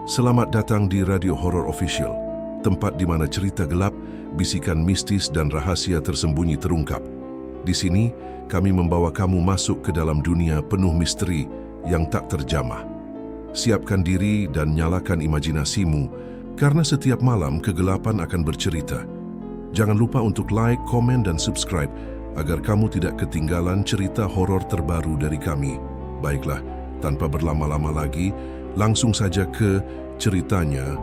Selamat datang di Radio Horror Official, tempat di mana cerita gelap, bisikan mistis dan rahasia tersembunyi terungkap. Di sini, kami membawa kamu masuk ke dalam dunia penuh misteri yang tak terjamah. Siapkan diri dan nyalakan imajinasimu, karena setiap malam kegelapan akan bercerita. Jangan lupa untuk like, komen, dan subscribe agar kamu tidak ketinggalan cerita horor terbaru dari kami. Baiklah, tanpa berlama-lama lagi, langsung saja ke ceritanya.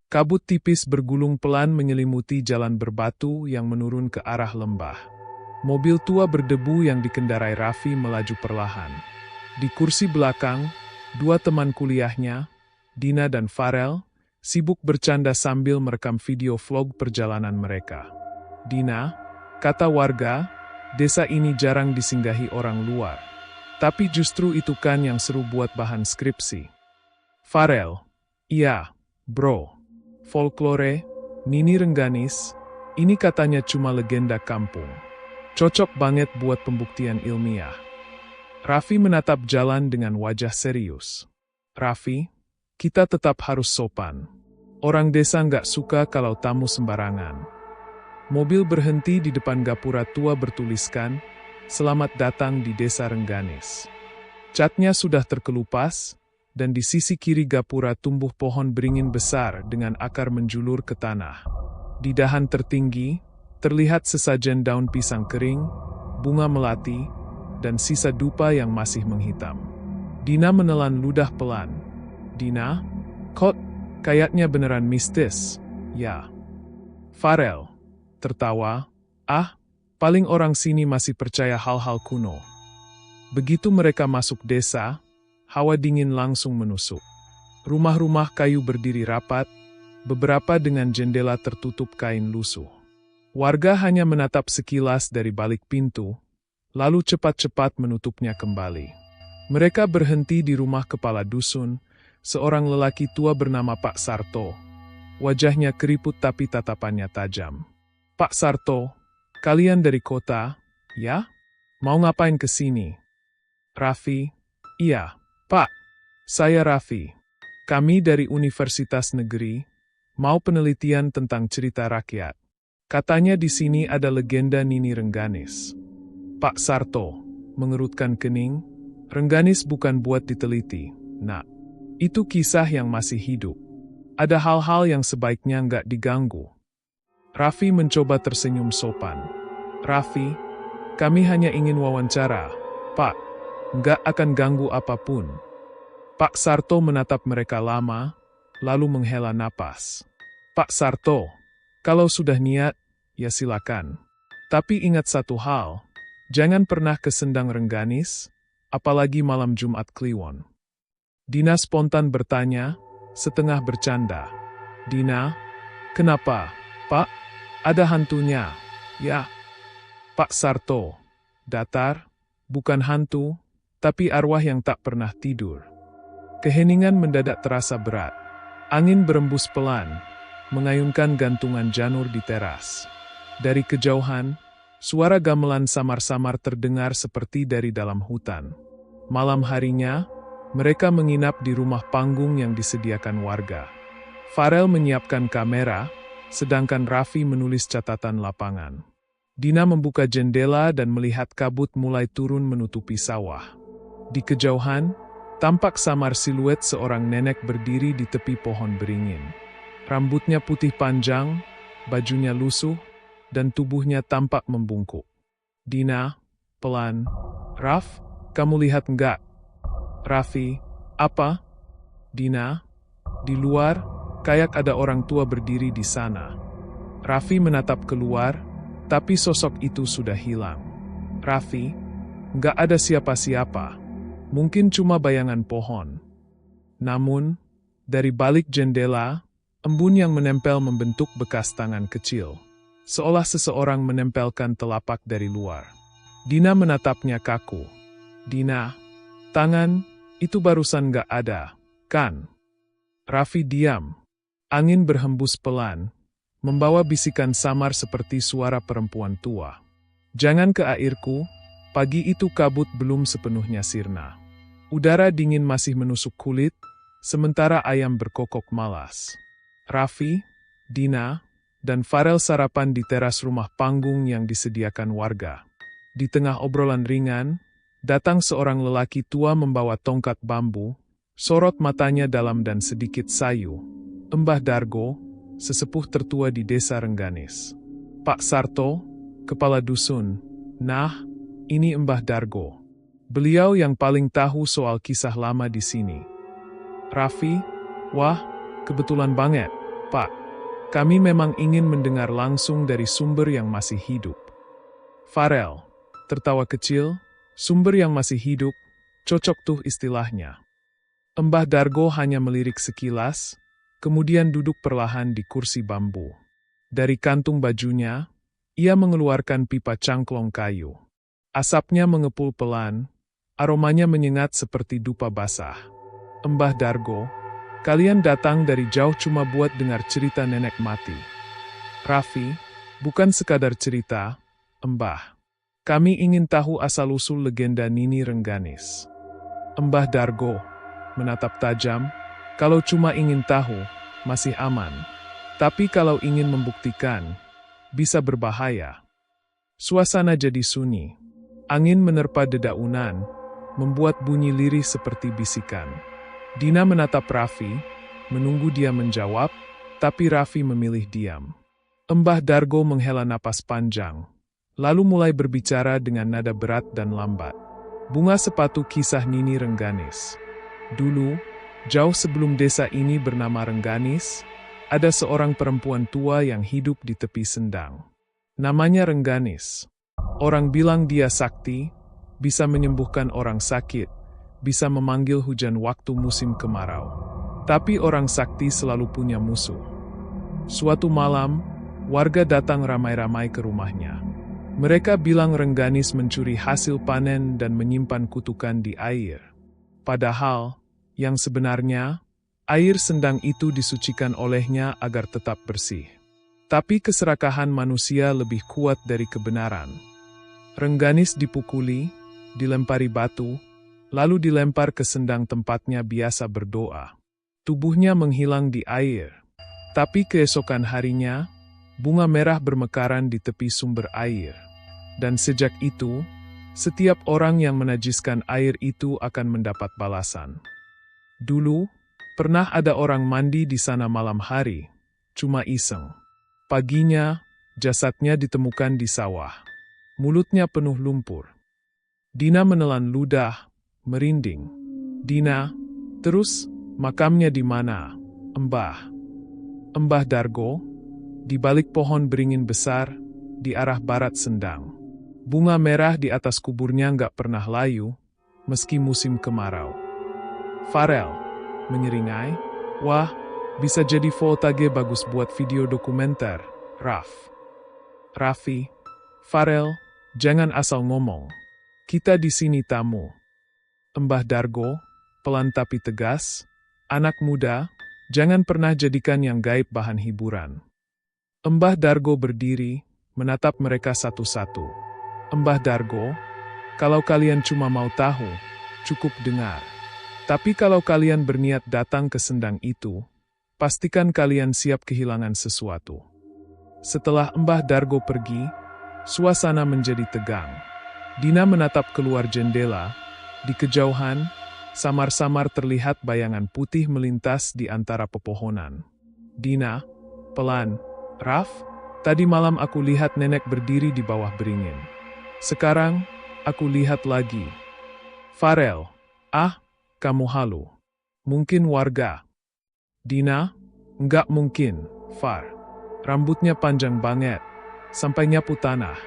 Kabut tipis bergulung pelan menyelimuti jalan berbatu yang menurun ke arah lembah. Mobil tua berdebu yang dikendarai Raffi melaju perlahan. Di kursi belakang, dua teman kuliahnya, Dina dan Farel, sibuk bercanda sambil merekam video vlog perjalanan mereka. Dina, kata warga, desa ini jarang disinggahi orang luar. Tapi justru itu kan yang seru buat bahan skripsi. Farel, iya, bro. Folklore, Nini Rengganis, ini katanya cuma legenda kampung. Cocok banget buat pembuktian ilmiah. Raffi menatap jalan dengan wajah serius. Raffi, kita tetap harus sopan. Orang desa nggak suka kalau tamu sembarangan. Mobil berhenti di depan gapura tua bertuliskan, "Selamat datang di Desa Rengganis." Catnya sudah terkelupas, dan di sisi kiri gapura tumbuh pohon beringin besar dengan akar menjulur ke tanah. Di dahan tertinggi, terlihat sesajen daun pisang kering, bunga melati, dan sisa dupa yang masih menghitam. Dina menelan ludah pelan. Dina, kok kayaknya beneran mistis, ya? Farel, tertawa, paling orang sini masih percaya hal-hal kuno. Begitu mereka masuk desa, hawa dingin langsung menusuk. Rumah-rumah kayu berdiri rapat, beberapa dengan jendela tertutup kain lusuh. Warga hanya menatap sekilas dari balik pintu, lalu cepat-cepat menutupnya kembali. Mereka berhenti di rumah kepala dusun, seorang lelaki tua bernama Pak Sarto. Wajahnya keriput tapi tatapannya tajam. "Pak Sarto, kalian dari kota, ya? Mau ngapain ke sini?" Raffi, "Iya, Pak, saya Raffi. Kami dari Universitas Negeri, mau penelitian tentang cerita rakyat. Katanya di sini ada legenda Nini Rengganis." Pak Sarto mengerutkan kening, "Rengganis bukan buat diteliti, nak. Itu kisah yang masih hidup. Ada hal-hal yang sebaiknya nggak diganggu." Raffi mencoba tersenyum sopan. "Raffi, kami hanya ingin wawancara, Pak. Nggak akan ganggu apapun." Pak Sarto menatap mereka lama, lalu menghela napas. "Pak Sarto, kalau sudah niat, ya silakan. Tapi ingat satu hal, jangan pernah ke Sendang Rengganis, apalagi malam Jumat Kliwon." Dina spontan bertanya, setengah bercanda. "Dina, kenapa, Pak? Ada hantunya, ya?" Pak Sarto, datar, bukan hantu, tapi arwah yang tak pernah tidur. Keheningan mendadak terasa berat. Angin berembus pelan, mengayunkan gantungan janur di teras. Dari kejauhan, suara gamelan samar-samar terdengar seperti dari dalam hutan. Malam harinya, mereka menginap di rumah panggung yang disediakan warga. Farel menyiapkan kamera, sedangkan Raffi menulis catatan lapangan. Dina membuka jendela dan melihat kabut mulai turun menutupi sawah. Di kejauhan, tampak samar siluet seorang nenek berdiri di tepi pohon beringin. Rambutnya putih panjang, bajunya lusuh, dan tubuhnya tampak membungkuk. "Dina, pelan. Raf, kamu lihat enggak?" "Raffi, apa?" "Dina, di luar, kayak ada orang tua berdiri di sana." Raffi menatap keluar, Tapi sosok itu sudah hilang. Raffi, nggak ada siapa-siapa. Mungkin cuma bayangan pohon. Namun, dari balik jendela, embun yang menempel membentuk bekas tangan kecil. Seolah seseorang menempelkan telapak dari luar. Dina menatapnya kaku. Dina, tangan, itu barusan nggak ada, kan? Raffi diam. Angin berhembus pelan, membawa bisikan samar seperti suara perempuan tua. Jangan ke airku, pagi itu kabut belum sepenuhnya sirna. Udara dingin masih menusuk kulit, sementara ayam berkokok malas. Raffi, Dina, dan Farel sarapan di teras rumah panggung yang disediakan warga. Di tengah obrolan ringan, datang seorang lelaki tua membawa tongkat bambu, sorot matanya dalam dan sedikit sayu. Mbah Dargo, sesepuh tertua di desa Rengganis. Pak Sarto, kepala dusun. Nah, ini Mbah Dargo. Beliau yang paling tahu soal kisah lama di sini. Raffi, wah, kebetulan banget, Pak. Kami memang ingin mendengar langsung dari sumber yang masih hidup. Farel, tertawa kecil, sumber yang masih hidup, cocok tuh istilahnya. Mbah Dargo hanya melirik sekilas, kemudian duduk perlahan di kursi bambu. Dari kantung bajunya, ia mengeluarkan pipa cangklong kayu. Asapnya mengepul pelan, aromanya menyengat seperti dupa basah. Mbah Dargo, kalian datang dari jauh cuma buat dengar cerita nenek mati. Raffi, bukan sekadar cerita, Mbah. Kami ingin tahu asal-usul legenda Nini Rengganis. Mbah Dargo menatap tajam, kalau cuma ingin tahu, masih aman. Tapi kalau ingin membuktikan, bisa berbahaya. Suasana jadi sunyi. Angin menerpa dedaunan, membuat bunyi lirih seperti bisikan. Dina menatap Raffi, menunggu dia menjawab, tapi Raffi memilih diam. Mbah Dargo menghela napas panjang, lalu mulai berbicara dengan nada berat dan lambat. Bunga sepatu kisah Nini Rengganis. Dulu, jauh sebelum desa ini bernama Rengganis, ada seorang perempuan tua yang hidup di tepi sendang. Namanya Rengganis. Orang bilang dia sakti, bisa menyembuhkan orang sakit, bisa memanggil hujan waktu musim kemarau. Tapi orang sakti selalu punya musuh. Suatu malam, warga datang ramai-ramai ke rumahnya. Mereka bilang Rengganis mencuri hasil panen dan menyimpan kutukan di air. Padahal, yang sebenarnya, air sendang itu disucikan olehnya agar tetap bersih. Tapi keserakahan manusia lebih kuat dari kebenaran. Rengganis dipukuli, dilempari batu, lalu dilempar ke sendang tempatnya biasa berdoa. Tubuhnya menghilang di air. Tapi keesokan harinya, bunga merah bermekaran di tepi sumber air. Dan sejak itu, setiap orang yang menajiskan air itu akan mendapat balasan. Dulu, pernah ada orang mandi di sana malam hari, cuma iseng. Paginya, jasadnya ditemukan di sawah. Mulutnya penuh lumpur. Dina menelan ludah, merinding. Dina, terus, makamnya di mana, Mbah? Mbah Dargo, di balik pohon beringin besar, di arah barat sendang. Bunga merah di atas kuburnya nggak pernah layu, meski musim kemarau. Farel, menyeringai, wah, bisa jadi voltage bagus buat video dokumenter, Raffi, Farel, jangan asal ngomong. Kita di sini tamu. Mbah Dargo, pelan tapi tegas, anak muda, jangan pernah jadikan yang gaib bahan hiburan. Mbah Dargo berdiri, menatap mereka satu-satu. Mbah Dargo, kalau kalian cuma mau tahu, cukup dengar. Tapi kalau kalian berniat datang ke sendang itu, pastikan kalian siap kehilangan sesuatu. Setelah Mbah Dargo pergi, suasana menjadi tegang. Dina menatap keluar jendela. Di kejauhan, samar-samar terlihat bayangan putih melintas di antara pepohonan. Dina, pelan, Raf, tadi malam aku lihat nenek berdiri di bawah beringin. Sekarang, aku lihat lagi. Farel, kamu halu. Mungkin warga. Dina, enggak mungkin, Far. Rambutnya panjang banget. sampai nyapu tanah.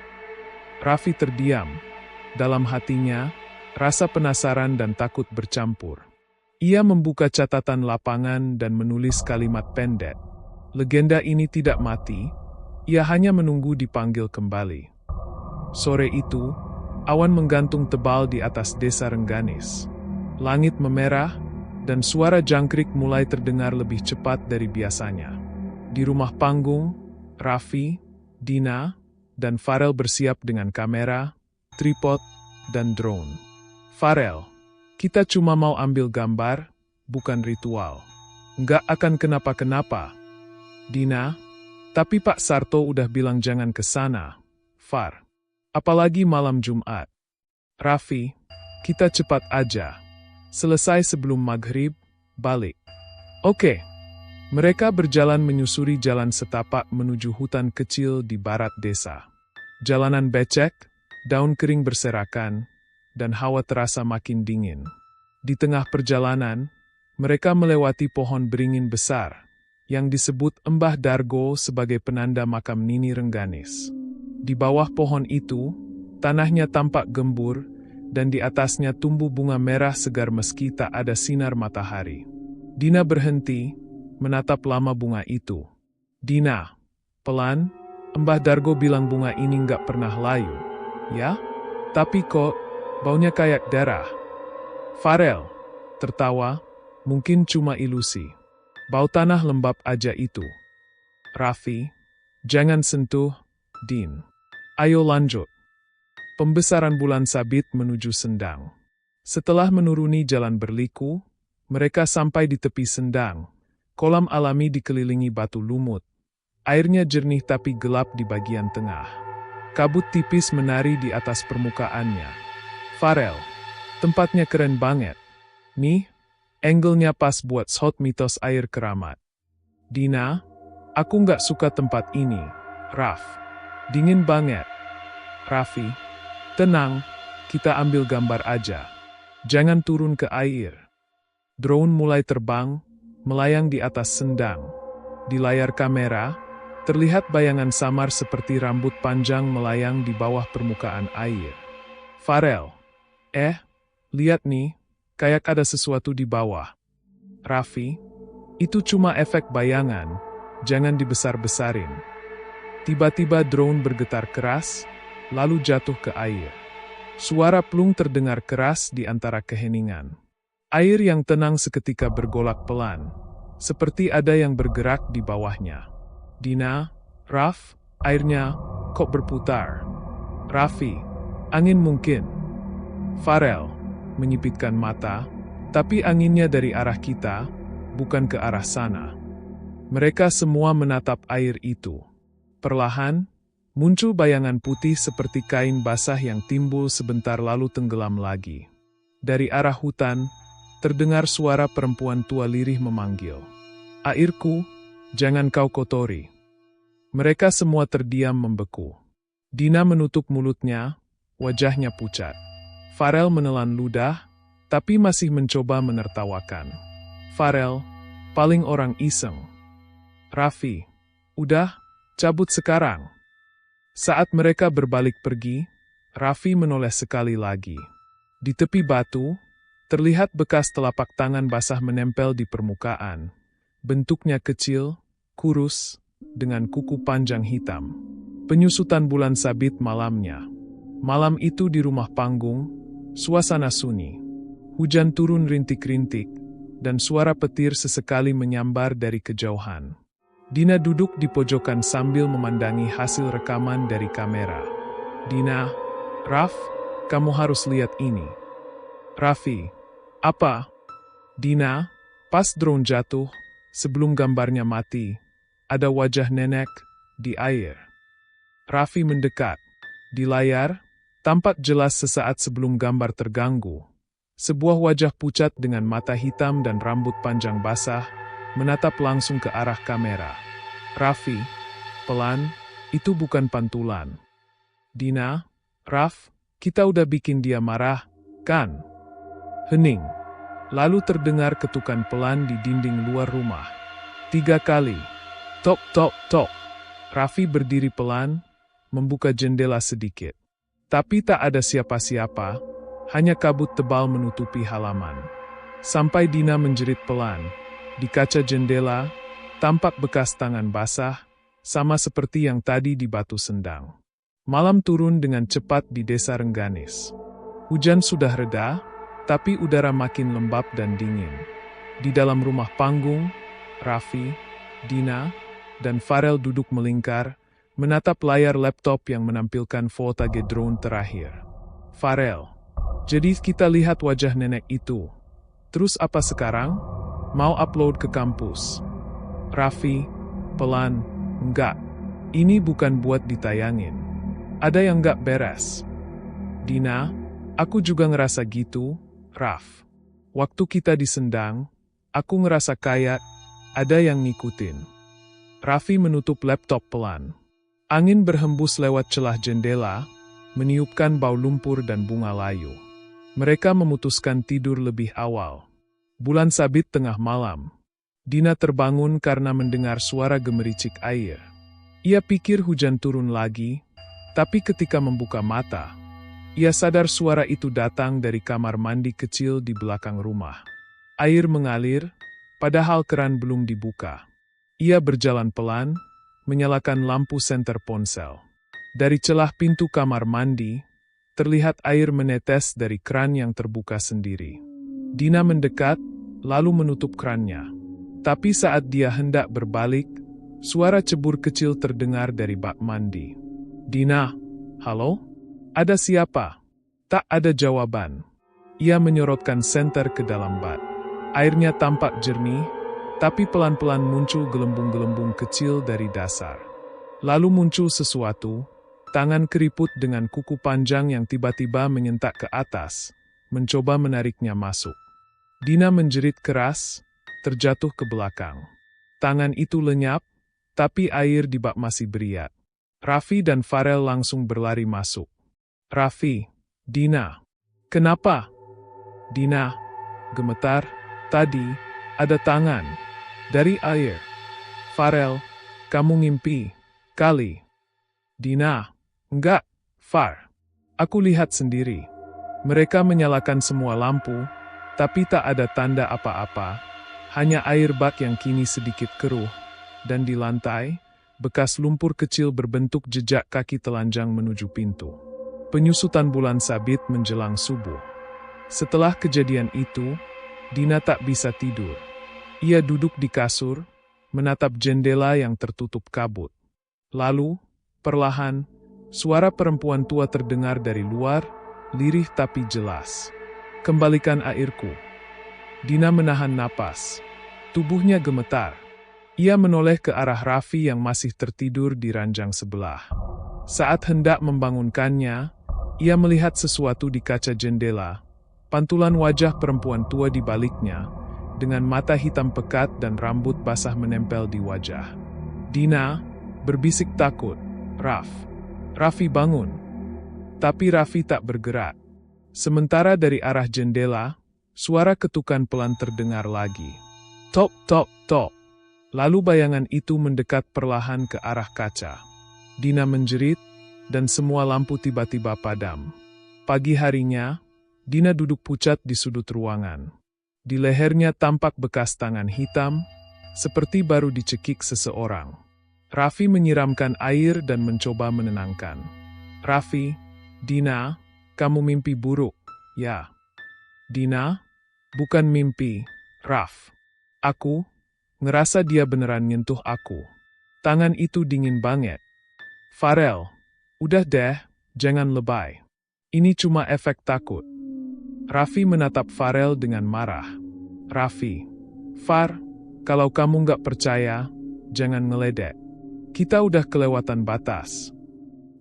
Raffi terdiam. Dalam hatinya, rasa penasaran dan takut bercampur. Ia membuka catatan lapangan dan menulis kalimat pendek. Legenda ini tidak mati, ia hanya menunggu dipanggil kembali. Sore itu, awan menggantung tebal di atas desa Rengganis. Langit memerah, dan suara jangkrik mulai terdengar lebih cepat dari biasanya. Di rumah panggung, Raffi, Dina, dan Farel bersiap dengan kamera, tripod, dan drone. Farel, kita cuma mau ambil gambar, bukan ritual. Nggak akan kenapa-kenapa. Dina, tapi Pak Sarto udah bilang jangan ke sana. Far, apalagi malam Jumat. Raffi, kita cepat aja. Selesai sebelum maghrib, balik. Oke. Mereka berjalan menyusuri jalan setapak menuju hutan kecil di barat desa. Jalanan becek, daun kering berserakan, dan hawa terasa makin dingin. Di tengah perjalanan, mereka melewati pohon beringin besar, yang disebut Embah Dargo sebagai penanda makam Nini Rengganis. Di bawah pohon itu, tanahnya tampak gembur, dan di atasnya tumbuh bunga merah segar meski tak ada sinar matahari. Dina berhenti, menatap lama bunga itu. Dina, pelan, Mbah Dargo bilang bunga ini nggak pernah layu. Ya? Tapi kok, baunya kayak darah. Farel, tertawa, mungkin cuma ilusi. Bau tanah lembab aja itu. Raffi, jangan sentuh, Din. Ayo lanjut. Pembesaran bulan sabit menuju Sendang. Setelah menuruni jalan berliku, mereka sampai di tepi Sendang. Kolam alami dikelilingi batu lumut. Airnya jernih tapi gelap di bagian tengah. Kabut tipis menari di atas permukaannya. Farel, tempatnya keren banget. Nih, angle-nya pas buat shot mitos air keramat. Dina, aku nggak suka tempat ini. Raf, dingin banget. Raffi, tenang, kita ambil gambar aja. Jangan turun ke air. Drone mulai terbang, melayang di atas Sendang. Di layar kamera, terlihat bayangan samar seperti rambut panjang melayang di bawah permukaan air. Farel, lihat nih, kayak ada sesuatu di bawah. Raffi, itu cuma efek bayangan, jangan dibesar-besarin. Tiba-tiba drone bergetar keras, lalu jatuh ke air. Suara plung terdengar keras di antara keheningan. Air yang tenang seketika bergolak pelan, seperti ada yang bergerak di bawahnya. Dina, Raf, airnya kok berputar. Raffi, angin mungkin. Farel, menyipitkan mata, tapi anginnya dari arah kita, bukan ke arah sana. Mereka semua menatap air itu. Perlahan, muncul bayangan putih seperti kain basah yang timbul sebentar lalu tenggelam lagi. Dari arah hutan, terdengar suara perempuan tua lirih memanggil. Airku, jangan kau kotori. Mereka semua terdiam membeku. Dina menutup mulutnya, wajahnya pucat. Farel menelan ludah, tapi masih mencoba menertawakan. Farel, paling orang iseng. Raffi, udah, cabut sekarang. Saat mereka berbalik pergi, Raffi menoleh sekali lagi. Di tepi batu, terlihat bekas telapak tangan basah menempel di permukaan. Bentuknya kecil, kurus, dengan kuku panjang hitam. Penyusutan bulan sabit malamnya. Malam itu di rumah panggung, suasana sunyi. Hujan turun rintik-rintik, dan suara petir sesekali menyambar dari kejauhan. Dina duduk di pojokan sambil memandangi hasil rekaman dari kamera. Dina, Raf, kamu harus lihat ini. Raffi, apa? Dina, pas drone jatuh, sebelum gambarnya mati, ada wajah nenek di air. Raffi mendekat. Di layar, tampak jelas sesaat sebelum gambar terganggu. Sebuah wajah pucat dengan mata hitam dan rambut panjang basah, menatap langsung ke arah kamera. Raffi, pelan, itu bukan pantulan. Dina, Raf, kita udah bikin dia marah, kan? Hening. Lalu terdengar ketukan pelan di dinding luar rumah. 3 kali. Tok, tok, tok. Raffi berdiri pelan, membuka jendela sedikit. Tapi tak ada siapa-siapa, hanya kabut tebal menutupi halaman. Sampai Dina menjerit pelan. Di kaca jendela, tampak bekas tangan basah, sama seperti yang tadi di Batu Sendang. Malam turun dengan cepat di desa Rengganis. Hujan sudah reda, tapi udara makin lembab dan dingin. Di dalam rumah panggung, Raffi, Dina, dan Farel duduk melingkar, menatap layar laptop yang menampilkan voltage drone terakhir. Farel, jadi kita lihat wajah nenek itu. Terus apa sekarang? Mau upload ke kampus? Raffi, pelan, enggak. Ini bukan buat ditayangin. Ada yang enggak beres. Dina, aku juga ngerasa gitu, Raf. Waktu kita di Sendang, aku ngerasa kayak ada yang ngikutin. Raffi menutup laptop pelan. Angin berhembus lewat celah jendela, meniupkan bau lumpur dan bunga layu. Mereka memutuskan tidur lebih awal. Bulan sabit tengah malam. Dina terbangun karena mendengar suara gemericik air. Ia pikir hujan turun lagi, tapi ketika membuka mata, ia sadar suara itu datang dari kamar mandi kecil di belakang rumah. Air mengalir, padahal keran belum dibuka. Ia berjalan pelan, menyalakan lampu senter ponsel. Dari celah pintu kamar mandi, terlihat air menetes dari keran yang terbuka sendiri. Dina mendekat, lalu menutup kerannya. Tapi saat dia hendak berbalik, suara cebur kecil terdengar dari bak mandi. Dina, halo? Ada siapa? Tak ada jawaban. Ia menyorotkan senter ke dalam bak. Airnya tampak jernih, tapi pelan-pelan muncul gelembung-gelembung kecil dari dasar. Lalu muncul sesuatu, tangan keriput dengan kuku panjang yang tiba-tiba menyentak ke atas, mencoba menariknya masuk. Dina menjerit keras, terjatuh ke belakang. Tangan itu lenyap, tapi air di bak masih beriak. Raffi dan Farel langsung berlari masuk. Raffi, Dina, kenapa? Dina, gemetar, tadi, ada tangan, dari air. Farel, kamu ngimpi, kali. Dina, enggak, Far. Aku lihat sendiri. Mereka menyalakan semua lampu, tapi tak ada tanda apa-apa, hanya air bak yang kini sedikit keruh, dan di lantai, bekas lumpur kecil berbentuk jejak kaki telanjang menuju pintu. Penyusutan bulan sabit menjelang subuh. Setelah kejadian itu, Dina tak bisa tidur. Ia duduk di kasur, menatap jendela yang tertutup kabut. Lalu, perlahan, suara perempuan tua terdengar dari luar, lirih tapi jelas. Kembalikan airku. Dina menahan napas. Tubuhnya gemetar. Ia menoleh ke arah Raffi yang masih tertidur di ranjang sebelah. Saat hendak membangunkannya, ia melihat sesuatu di kaca jendela. Pantulan wajah perempuan tua di baliknya, dengan mata hitam pekat dan rambut basah menempel di wajah. Dina berbisik takut, Raf. Raffi bangun. Tapi Raffi tak bergerak. Sementara dari arah jendela, suara ketukan pelan terdengar lagi. Tok, tok, tok. Lalu bayangan itu mendekat perlahan ke arah kaca. Dina menjerit, dan semua lampu tiba-tiba padam. Pagi harinya, Dina duduk pucat di sudut ruangan. Di lehernya tampak bekas tangan hitam, seperti baru dicekik seseorang. Raffi menyiramkan air dan mencoba menenangkan. Raffi, Dina, kamu mimpi buruk, ya? Dina, bukan mimpi, Raf. Aku ngerasa dia beneran nyentuh aku. Tangan itu dingin banget. Farel, udah deh, jangan lebay. Ini cuma efek takut. Raffi menatap Farel dengan marah. Raffi, Far, kalau kamu nggak percaya, jangan ngeledek. Kita udah kelewatan batas.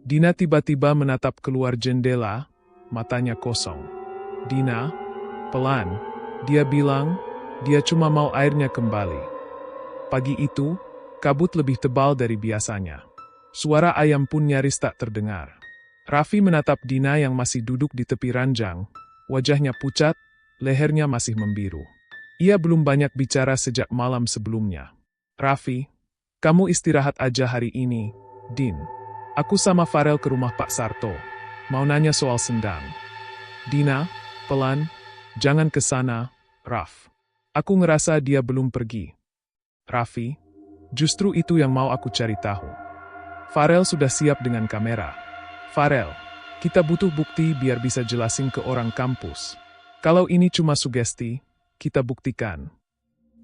Dina tiba-tiba menatap keluar jendela, matanya kosong. Dina, pelan, dia bilang, dia cuma mau airnya kembali. Pagi itu, kabut lebih tebal dari biasanya. Suara ayam pun nyaris tak terdengar. Raffi menatap Dina yang masih duduk di tepi ranjang, wajahnya pucat, lehernya masih membiru. Ia belum banyak bicara sejak malam sebelumnya. Raffi, kamu istirahat aja hari ini, Din. Aku sama Farel ke rumah Pak Sarto. Mau nanya soal sendang. Dina, pelan, jangan ke sana, Raf. Aku ngerasa dia belum pergi. Raffi, justru itu yang mau aku cari tahu. Farel sudah siap dengan kamera. Farel, kita butuh bukti biar bisa jelasin ke orang kampus. Kalau ini cuma sugesti, kita buktikan.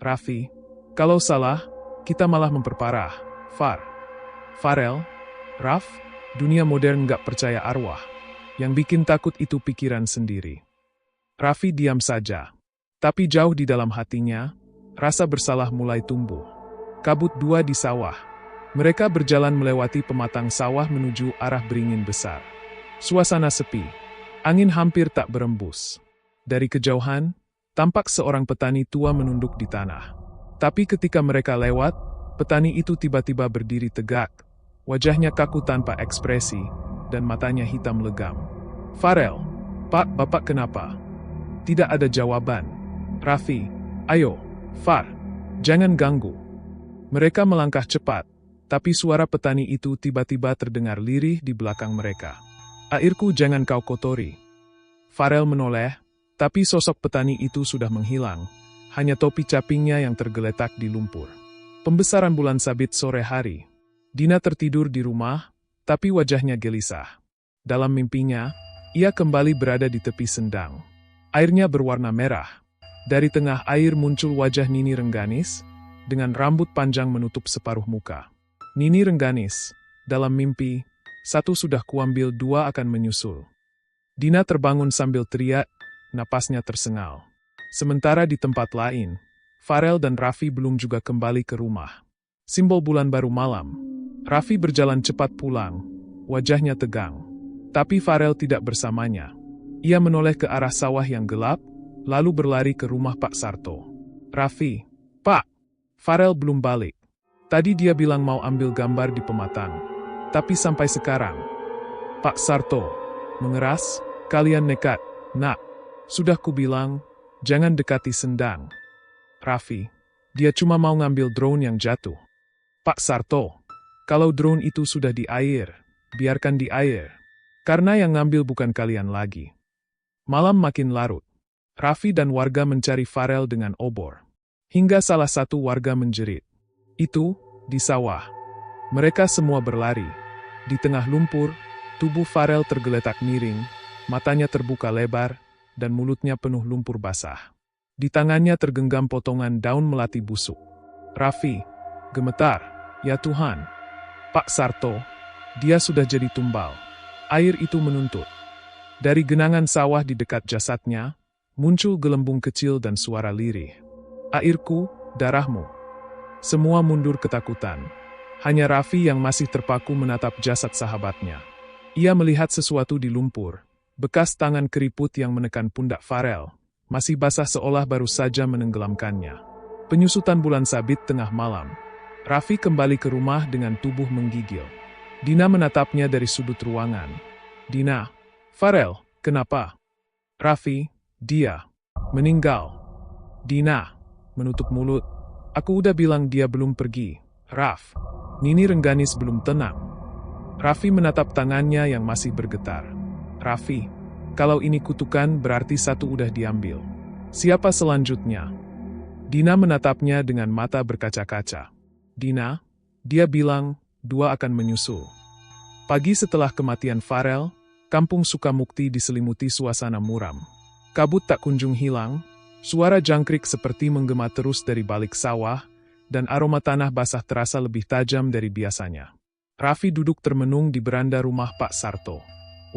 Raffi, kalau salah, kita malah memperparah. Farel, Raf, dunia modern nggak percaya arwah. Yang bikin takut itu pikiran sendiri. Raffi diam saja. Tapi jauh di dalam hatinya, rasa bersalah mulai tumbuh. Kabut dua di sawah. Mereka berjalan melewati pematang sawah menuju arah beringin besar. Suasana sepi. Angin hampir tak berembus. Dari kejauhan, tampak seorang petani tua menunduk di tanah. Tapi ketika mereka lewat, petani itu tiba-tiba berdiri tegak. Wajahnya kaku tanpa ekspresi, dan matanya hitam legam. Farel, Pak, Bapak kenapa? Tidak ada jawaban. Raffi, ayo, Far, jangan ganggu. Mereka melangkah cepat, tapi suara petani itu tiba-tiba terdengar lirih di belakang mereka. Airku jangan kau kotori. Farel menoleh, tapi sosok petani itu sudah menghilang. Hanya topi capingnya yang tergeletak di lumpur. Pembesaran bulan sabit sore hari. Dina tertidur di rumah, tapi wajahnya gelisah. Dalam mimpinya, ia kembali berada di tepi sendang. Airnya berwarna merah. Dari tengah air muncul wajah Nini Rengganis, dengan rambut panjang menutup separuh muka. Nini Rengganis, dalam mimpi, satu sudah kuambil, dua akan menyusul. Dina terbangun sambil teriak, napasnya tersengal. Sementara di tempat lain, Farel dan Raffi belum juga kembali ke rumah. Simbol bulan baru malam. Raffi berjalan cepat pulang, wajahnya tegang. Tapi Farel tidak bersamanya. Ia menoleh ke arah sawah yang gelap, lalu berlari ke rumah Pak Sarto. Raffi, Pak, Farel belum balik. Tadi dia bilang mau ambil gambar di pematang. Tapi sampai sekarang. Pak Sarto, mengeras, kalian nekat, nak. Sudah kubilang, jangan dekati sendang. Raffi, dia cuma mau ngambil drone yang jatuh. Pak Sarto, kalau drone itu sudah di air, biarkan di air. Karena yang ngambil bukan kalian lagi. Malam makin larut. Raffi dan warga mencari Farel dengan obor. Hingga salah satu warga menjerit. Itu, di sawah. Mereka semua berlari. Di tengah lumpur, tubuh Farel tergeletak miring, matanya terbuka lebar, dan mulutnya penuh lumpur basah. Di tangannya tergenggam potongan daun melati busuk. Raffi, gemetar, ya Tuhan. Pak Sarto, dia sudah jadi tumbal. Air itu menuntut. Dari genangan sawah di dekat jasadnya, muncul gelembung kecil dan suara lirih. Airku, darahmu. Semua mundur ketakutan. Hanya Raffi yang masih terpaku menatap jasad sahabatnya. Ia melihat sesuatu di lumpur. Bekas tangan keriput yang menekan pundak Farel. Masih basah seolah baru saja menenggelamkannya. Penyusutan bulan sabit tengah malam. Raffi kembali ke rumah dengan tubuh menggigil. Dina menatapnya dari sudut ruangan. Dina, Farel, kenapa? Raffi, dia meninggal. Dina menutup mulut. Aku udah bilang dia belum pergi. Raf, Nini Rengganis belum tenang. Raffi menatap tangannya yang masih bergetar. Raffi, kalau ini kutukan berarti satu udah diambil. Siapa selanjutnya? Dina menatapnya dengan mata berkaca-kaca. Dina, dia bilang, dua akan menyusul. Pagi setelah kematian Farel, kampung Sukamukti diselimuti suasana muram. Kabut tak kunjung hilang, suara jangkrik seperti menggema terus dari balik sawah, dan aroma tanah basah terasa lebih tajam dari biasanya. Raffi duduk termenung di beranda rumah Pak Sarto.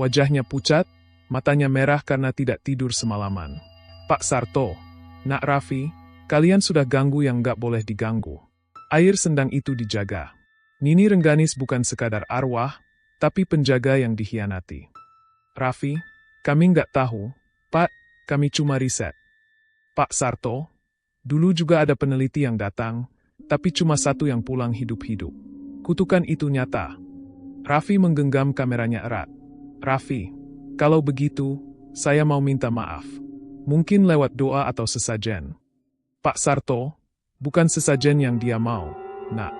Wajahnya pucat, matanya merah karena tidak tidur semalaman. Pak Sarto, Nak Raffi, kalian sudah ganggu yang gak boleh diganggu. Air sendang itu dijaga. Nini Rengganis bukan sekadar arwah, tapi penjaga yang dikhianati. Raffi, kami nggak tahu, Pak, kami cuma riset. Pak Sarto, dulu juga ada peneliti yang datang, tapi cuma satu yang pulang hidup-hidup. Kutukan itu nyata. Raffi menggenggam kameranya erat. Raffi, kalau begitu, saya mau minta maaf. Mungkin lewat doa atau sesajen. Pak Sarto, bukan sesajen yang dia mau, Nak.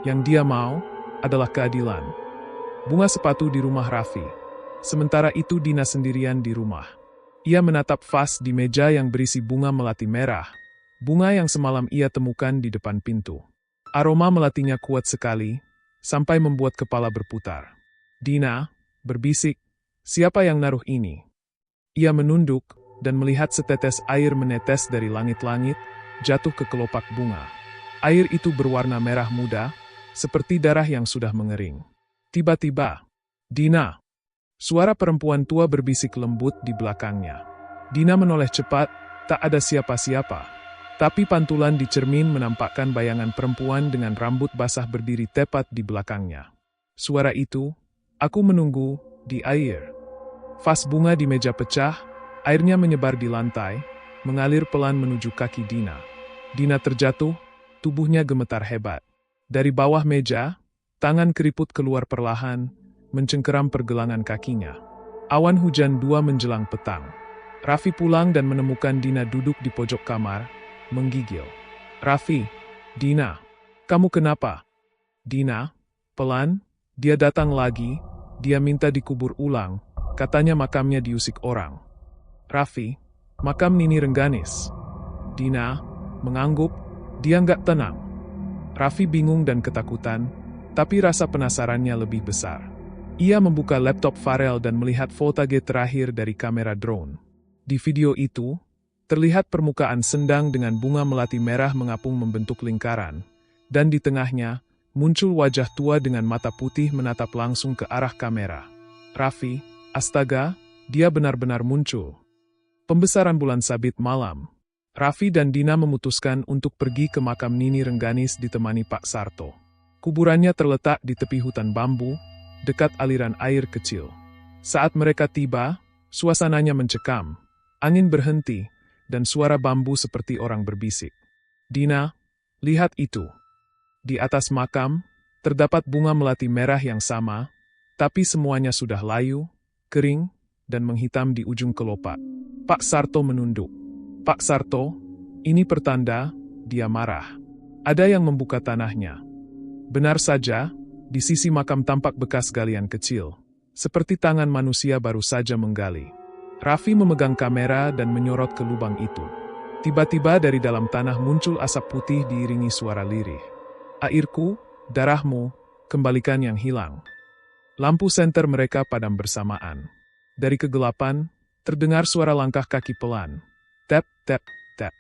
Yang dia mau adalah keadilan. Bunga sepatu di rumah Raffi. Sementara itu Dina sendirian di rumah. Ia menatap vas di meja yang berisi bunga melati merah. Bunga yang semalam ia temukan di depan pintu. Aroma melatinya kuat sekali, sampai membuat kepala berputar. Dina berbisik, "Siapa yang naruh ini?" Ia menunduk dan melihat setetes air menetes dari langit-langit, jatuh ke kelopak bunga. Air itu berwarna merah muda, seperti darah yang sudah mengering. Tiba-tiba, "Dina!" Suara perempuan tua berbisik lembut di belakangnya. Dina menoleh cepat, tak ada siapa-siapa. Tapi pantulan di cermin menampakkan bayangan perempuan dengan rambut basah berdiri tepat di belakangnya. Suara itu, "Aku menunggu di air." Vas bunga di meja pecah, airnya menyebar di lantai, mengalir pelan menuju kaki Dina. Dina terjatuh, tubuhnya gemetar hebat. Dari bawah meja, tangan keriput keluar perlahan, mencengkeram pergelangan kakinya. Awan hujan 2 menjelang petang. Raffi pulang dan menemukan Dina duduk di pojok kamar, menggigil. "Raffi, Dina, kamu kenapa?" "Dina, pelan, dia datang lagi, dia minta dikubur ulang, katanya makamnya diusik orang." "Raffi, makam Nini Rengganis." Dina mengangguk, dia nggak tenang. Raffi bingung dan ketakutan, tapi rasa penasarannya lebih besar. Ia membuka laptop Farel dan melihat footage terakhir dari kamera drone. Di video itu, terlihat permukaan sendang dengan bunga melati merah mengapung membentuk lingkaran, dan di tengahnya, muncul wajah tua dengan mata putih menatap langsung ke arah kamera. "Raffi, astaga, dia benar-benar muncul." Pembesaran bulan sabit malam. Raffi dan Dina memutuskan untuk pergi ke makam Nini Rengganis ditemani Pak Sarto. Kuburannya terletak di tepi hutan bambu, dekat aliran air kecil. Saat mereka tiba, suasananya mencekam. Angin berhenti, dan suara bambu seperti orang berbisik. "Dina, lihat itu." Di atas makam, terdapat bunga melati merah yang sama, tapi semuanya sudah layu, kering, dan menghitam di ujung kelopak. Pak Sarto menunduk. "Pak Sarto, ini pertanda," dia marah. "Ada yang membuka tanahnya." Benar saja, di sisi makam tampak bekas galian kecil, seperti tangan manusia baru saja menggali. Raffi memegang kamera dan menyorot ke lubang itu. Tiba-tiba dari dalam tanah muncul asap putih diiringi suara lirih. "Airku, darahmu, kembalikan yang hilang." Lampu senter mereka padam bersamaan. Dari kegelapan, terdengar suara langkah kaki pelan. Tap, tap, tap.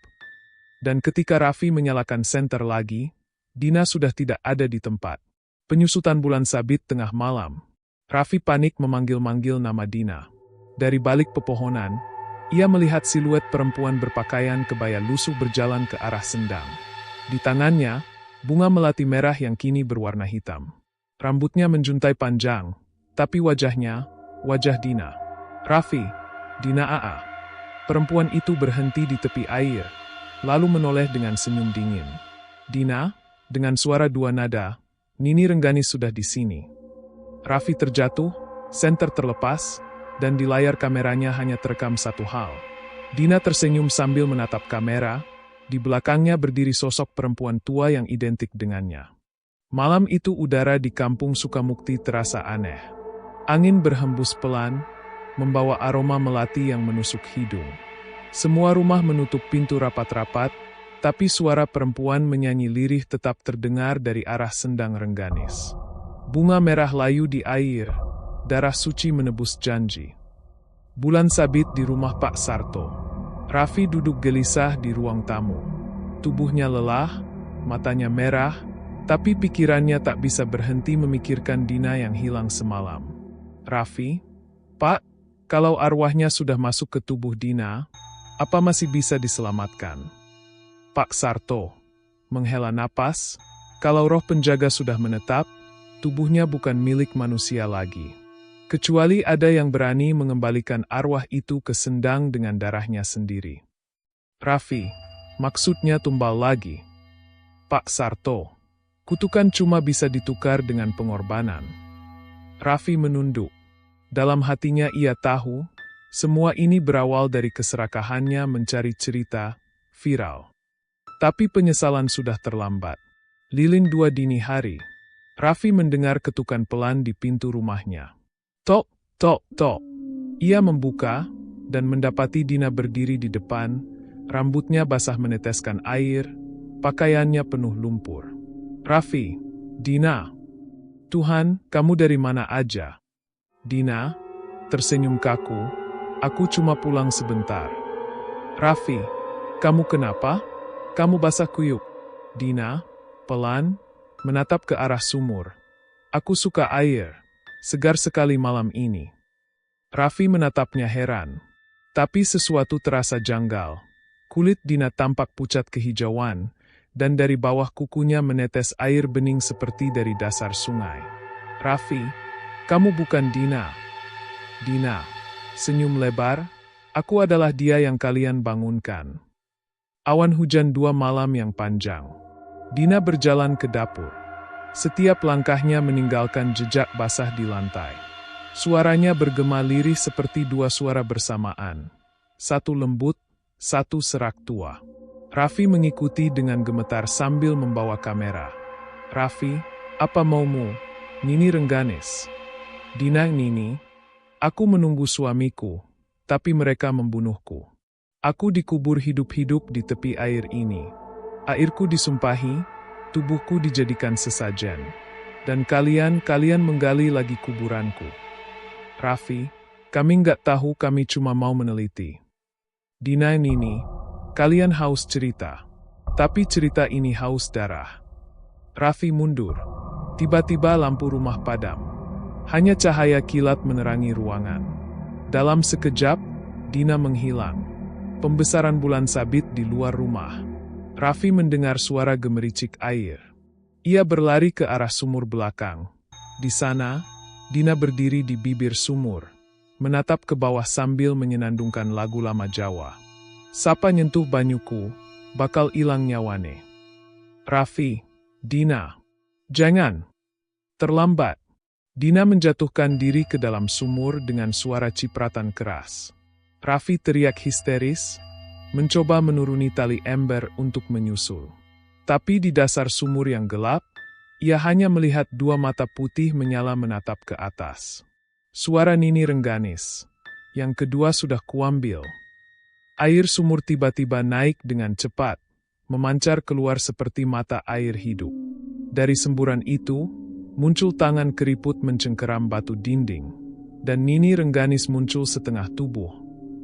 Dan ketika Raffi menyalakan senter lagi, Dina sudah tidak ada di tempat. Penyusutan bulan sabit tengah malam. Raffi panik memanggil-manggil nama Dina. Dari balik pepohonan, ia melihat siluet perempuan berpakaian kebaya lusuh berjalan ke arah sendang. Di tangannya, bunga melati merah yang kini berwarna hitam. Rambutnya menjuntai panjang, tapi wajahnya, wajah Dina. "Raffi, Dina Aa." Perempuan itu berhenti di tepi air, lalu menoleh dengan senyum dingin. "Dina," dengan suara 2 nada, "Nini Rengganis sudah di sini." Raffi terjatuh, senter terlepas, dan di layar kameranya hanya terekam satu hal. Dina tersenyum sambil menatap kamera, di belakangnya berdiri sosok perempuan tua yang identik dengannya. Malam itu udara di kampung Sukamukti terasa aneh. Angin berhembus pelan, membawa aroma melati yang menusuk hidung. Semua rumah menutup pintu rapat-rapat, tapi suara perempuan menyanyi lirih tetap terdengar dari arah sendang Rengganis. Bunga merah layu di air, darah suci menebus janji. Bulan sabit di rumah Pak Sarto. Raffi duduk gelisah di ruang tamu. Tubuhnya lelah, matanya merah, tapi pikirannya tak bisa berhenti memikirkan Dina yang hilang semalam. "Raffi, Pak, kalau arwahnya sudah masuk ke tubuh Dina, apa masih bisa diselamatkan?" Pak Sarto menghela napas. Kalau roh penjaga sudah menetap, tubuhnya bukan milik manusia lagi. Kecuali ada yang berani mengembalikan arwah itu ke sendang dengan darahnya sendiri. "Raffi, maksudnya tumbal lagi." "Pak Sarto, kutukan cuma bisa ditukar dengan pengorbanan." Raffi menunduk. Dalam hatinya ia tahu, semua ini berawal dari keserakahannya mencari cerita viral. Tapi penyesalan sudah terlambat. Lilin 2 dini hari. Raffi mendengar ketukan pelan di pintu rumahnya. Tok, tok, tok. Ia membuka dan mendapati Dina berdiri di depan, rambutnya basah meneteskan air, pakaiannya penuh lumpur. Raffi, Dina. Tuhan, kamu dari mana aja? Dina tersenyum kaku, aku cuma pulang sebentar. Raffi, kamu kenapa? Kamu basah kuyup. Dina, pelan, menatap ke arah sumur. Aku suka air, segar sekali malam ini. Raffi menatapnya heran. Tapi sesuatu terasa janggal. Kulit Dina tampak pucat kehijauan, dan dari bawah kukunya menetes air bening seperti dari dasar sungai. Raffi, kamu bukan Dina. Dina, senyum lebar, aku adalah dia yang kalian bangunkan. Awan hujan 2 malam yang panjang. Dina berjalan ke dapur. Setiap langkahnya meninggalkan jejak basah di lantai. Suaranya bergema lirih seperti 2 suara bersamaan. Satu lembut, satu serak tua. Raffi mengikuti dengan gemetar sambil membawa kamera. Raffi, apa maumu? Nini Rengganis. Dina, Nini, aku menunggu suamiku, tapi mereka membunuhku. Aku dikubur hidup-hidup di tepi air ini. Airku disumpahi, tubuhku dijadikan sesajen. Dan kalian menggali lagi kuburanku. Raffi, kami nggak tahu, kami cuma mau meneliti. Dina, Nini, kalian haus cerita. Tapi cerita ini haus darah. Raffi mundur. Tiba-tiba lampu rumah padam. Hanya cahaya kilat menerangi ruangan. Dalam sekejap, Dina menghilang. Pembesaran bulan sabit di luar rumah. Raffi mendengar suara gemericik air. Ia berlari ke arah sumur belakang. Di sana, Dina berdiri di bibir sumur, menatap ke bawah sambil menyenandungkan lagu lama Jawa. Sapa nyentuh banyuku, bakal ilang nyawane. Raffi, Dina, jangan. Terlambat. Dina menjatuhkan diri ke dalam sumur dengan suara cipratan keras. Raffi teriak histeris, mencoba menuruni tali ember untuk menyusul. Tapi di dasar sumur yang gelap, ia hanya melihat 2 mata putih menyala menatap ke atas. Suara Nini Rengganis. Yang kedua sudah kuambil. Air sumur tiba-tiba naik dengan cepat, memancar keluar seperti mata air hidup. Dari semburan itu, muncul tangan keriput mencengkeram batu dinding, dan Nini Rengganis muncul setengah tubuh,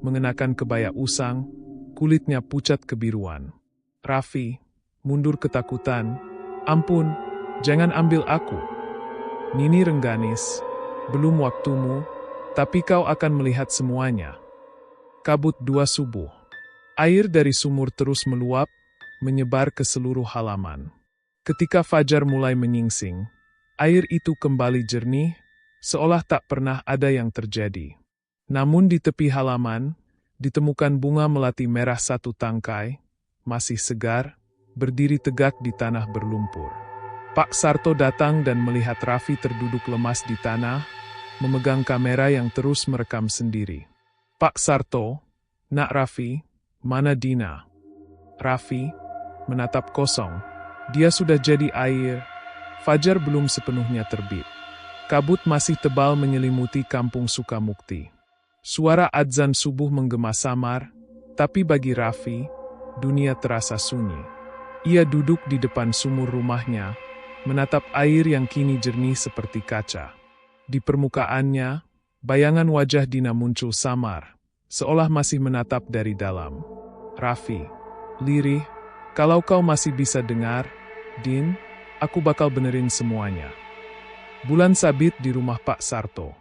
mengenakan kebaya usang, kulitnya pucat kebiruan. Raffi, mundur ketakutan, ampun, jangan ambil aku. Nini Rengganis, belum waktumu, tapi kau akan melihat semuanya. Kabut 2 subuh. Air dari sumur terus meluap, menyebar ke seluruh halaman. Ketika fajar mulai menyingsing, air itu kembali jernih, seolah tak pernah ada yang terjadi. Namun di tepi halaman, ditemukan bunga melati merah 1 tangkai, masih segar, berdiri tegak di tanah berlumpur. Pak Sarto datang dan melihat Raffi terduduk lemas di tanah, memegang kamera yang terus merekam sendiri. Pak Sarto, nak Raffi, mana Dina? Raffi menatap kosong. Dia sudah jadi air. Fajar belum sepenuhnya terbit. Kabut masih tebal menyelimuti kampung Sukamukti. Suara adzan subuh menggema samar, tapi bagi Raffi, dunia terasa sunyi. Ia duduk di depan sumur rumahnya, menatap air yang kini jernih seperti kaca. Di permukaannya, bayangan wajah Dina muncul samar, seolah masih menatap dari dalam. Raffi, lirih, kalau kau masih bisa dengar, Din, aku bakal benerin semuanya. Bulan sabit di rumah Pak Sarto.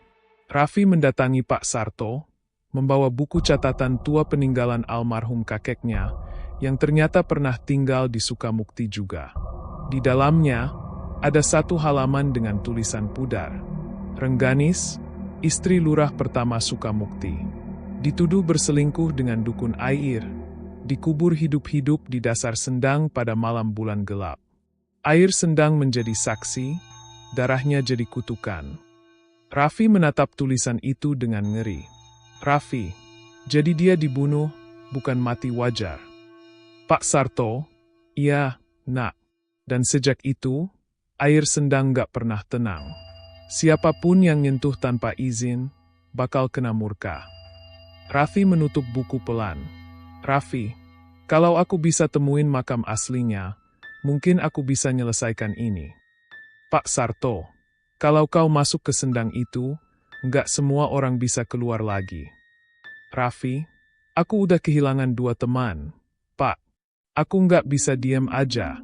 Raffi mendatangi Pak Sarto, membawa buku catatan tua peninggalan almarhum kakeknya, yang ternyata pernah tinggal di Sukamukti juga. Di dalamnya, ada 1 halaman dengan tulisan pudar. Rengganis, istri lurah pertama Sukamukti, dituduh berselingkuh dengan dukun air, dikubur hidup-hidup di dasar sendang pada malam bulan gelap. Air sendang menjadi saksi, darahnya jadi kutukan. Raffi menatap tulisan itu dengan ngeri. Raffi, jadi dia dibunuh, bukan mati wajar. Pak Sarto, iya, nak. Dan sejak itu, Air Sendang gak pernah tenang. Siapapun yang nyentuh tanpa izin, bakal kena murka. Raffi menutup buku pelan. Raffi, kalau aku bisa temuin makam aslinya, mungkin aku bisa nyelesaikan ini. Pak Sarto, kalau kau masuk ke sendang itu, nggak semua orang bisa keluar lagi. Raffi, aku udah kehilangan 2 teman. Pak, aku nggak bisa diam aja.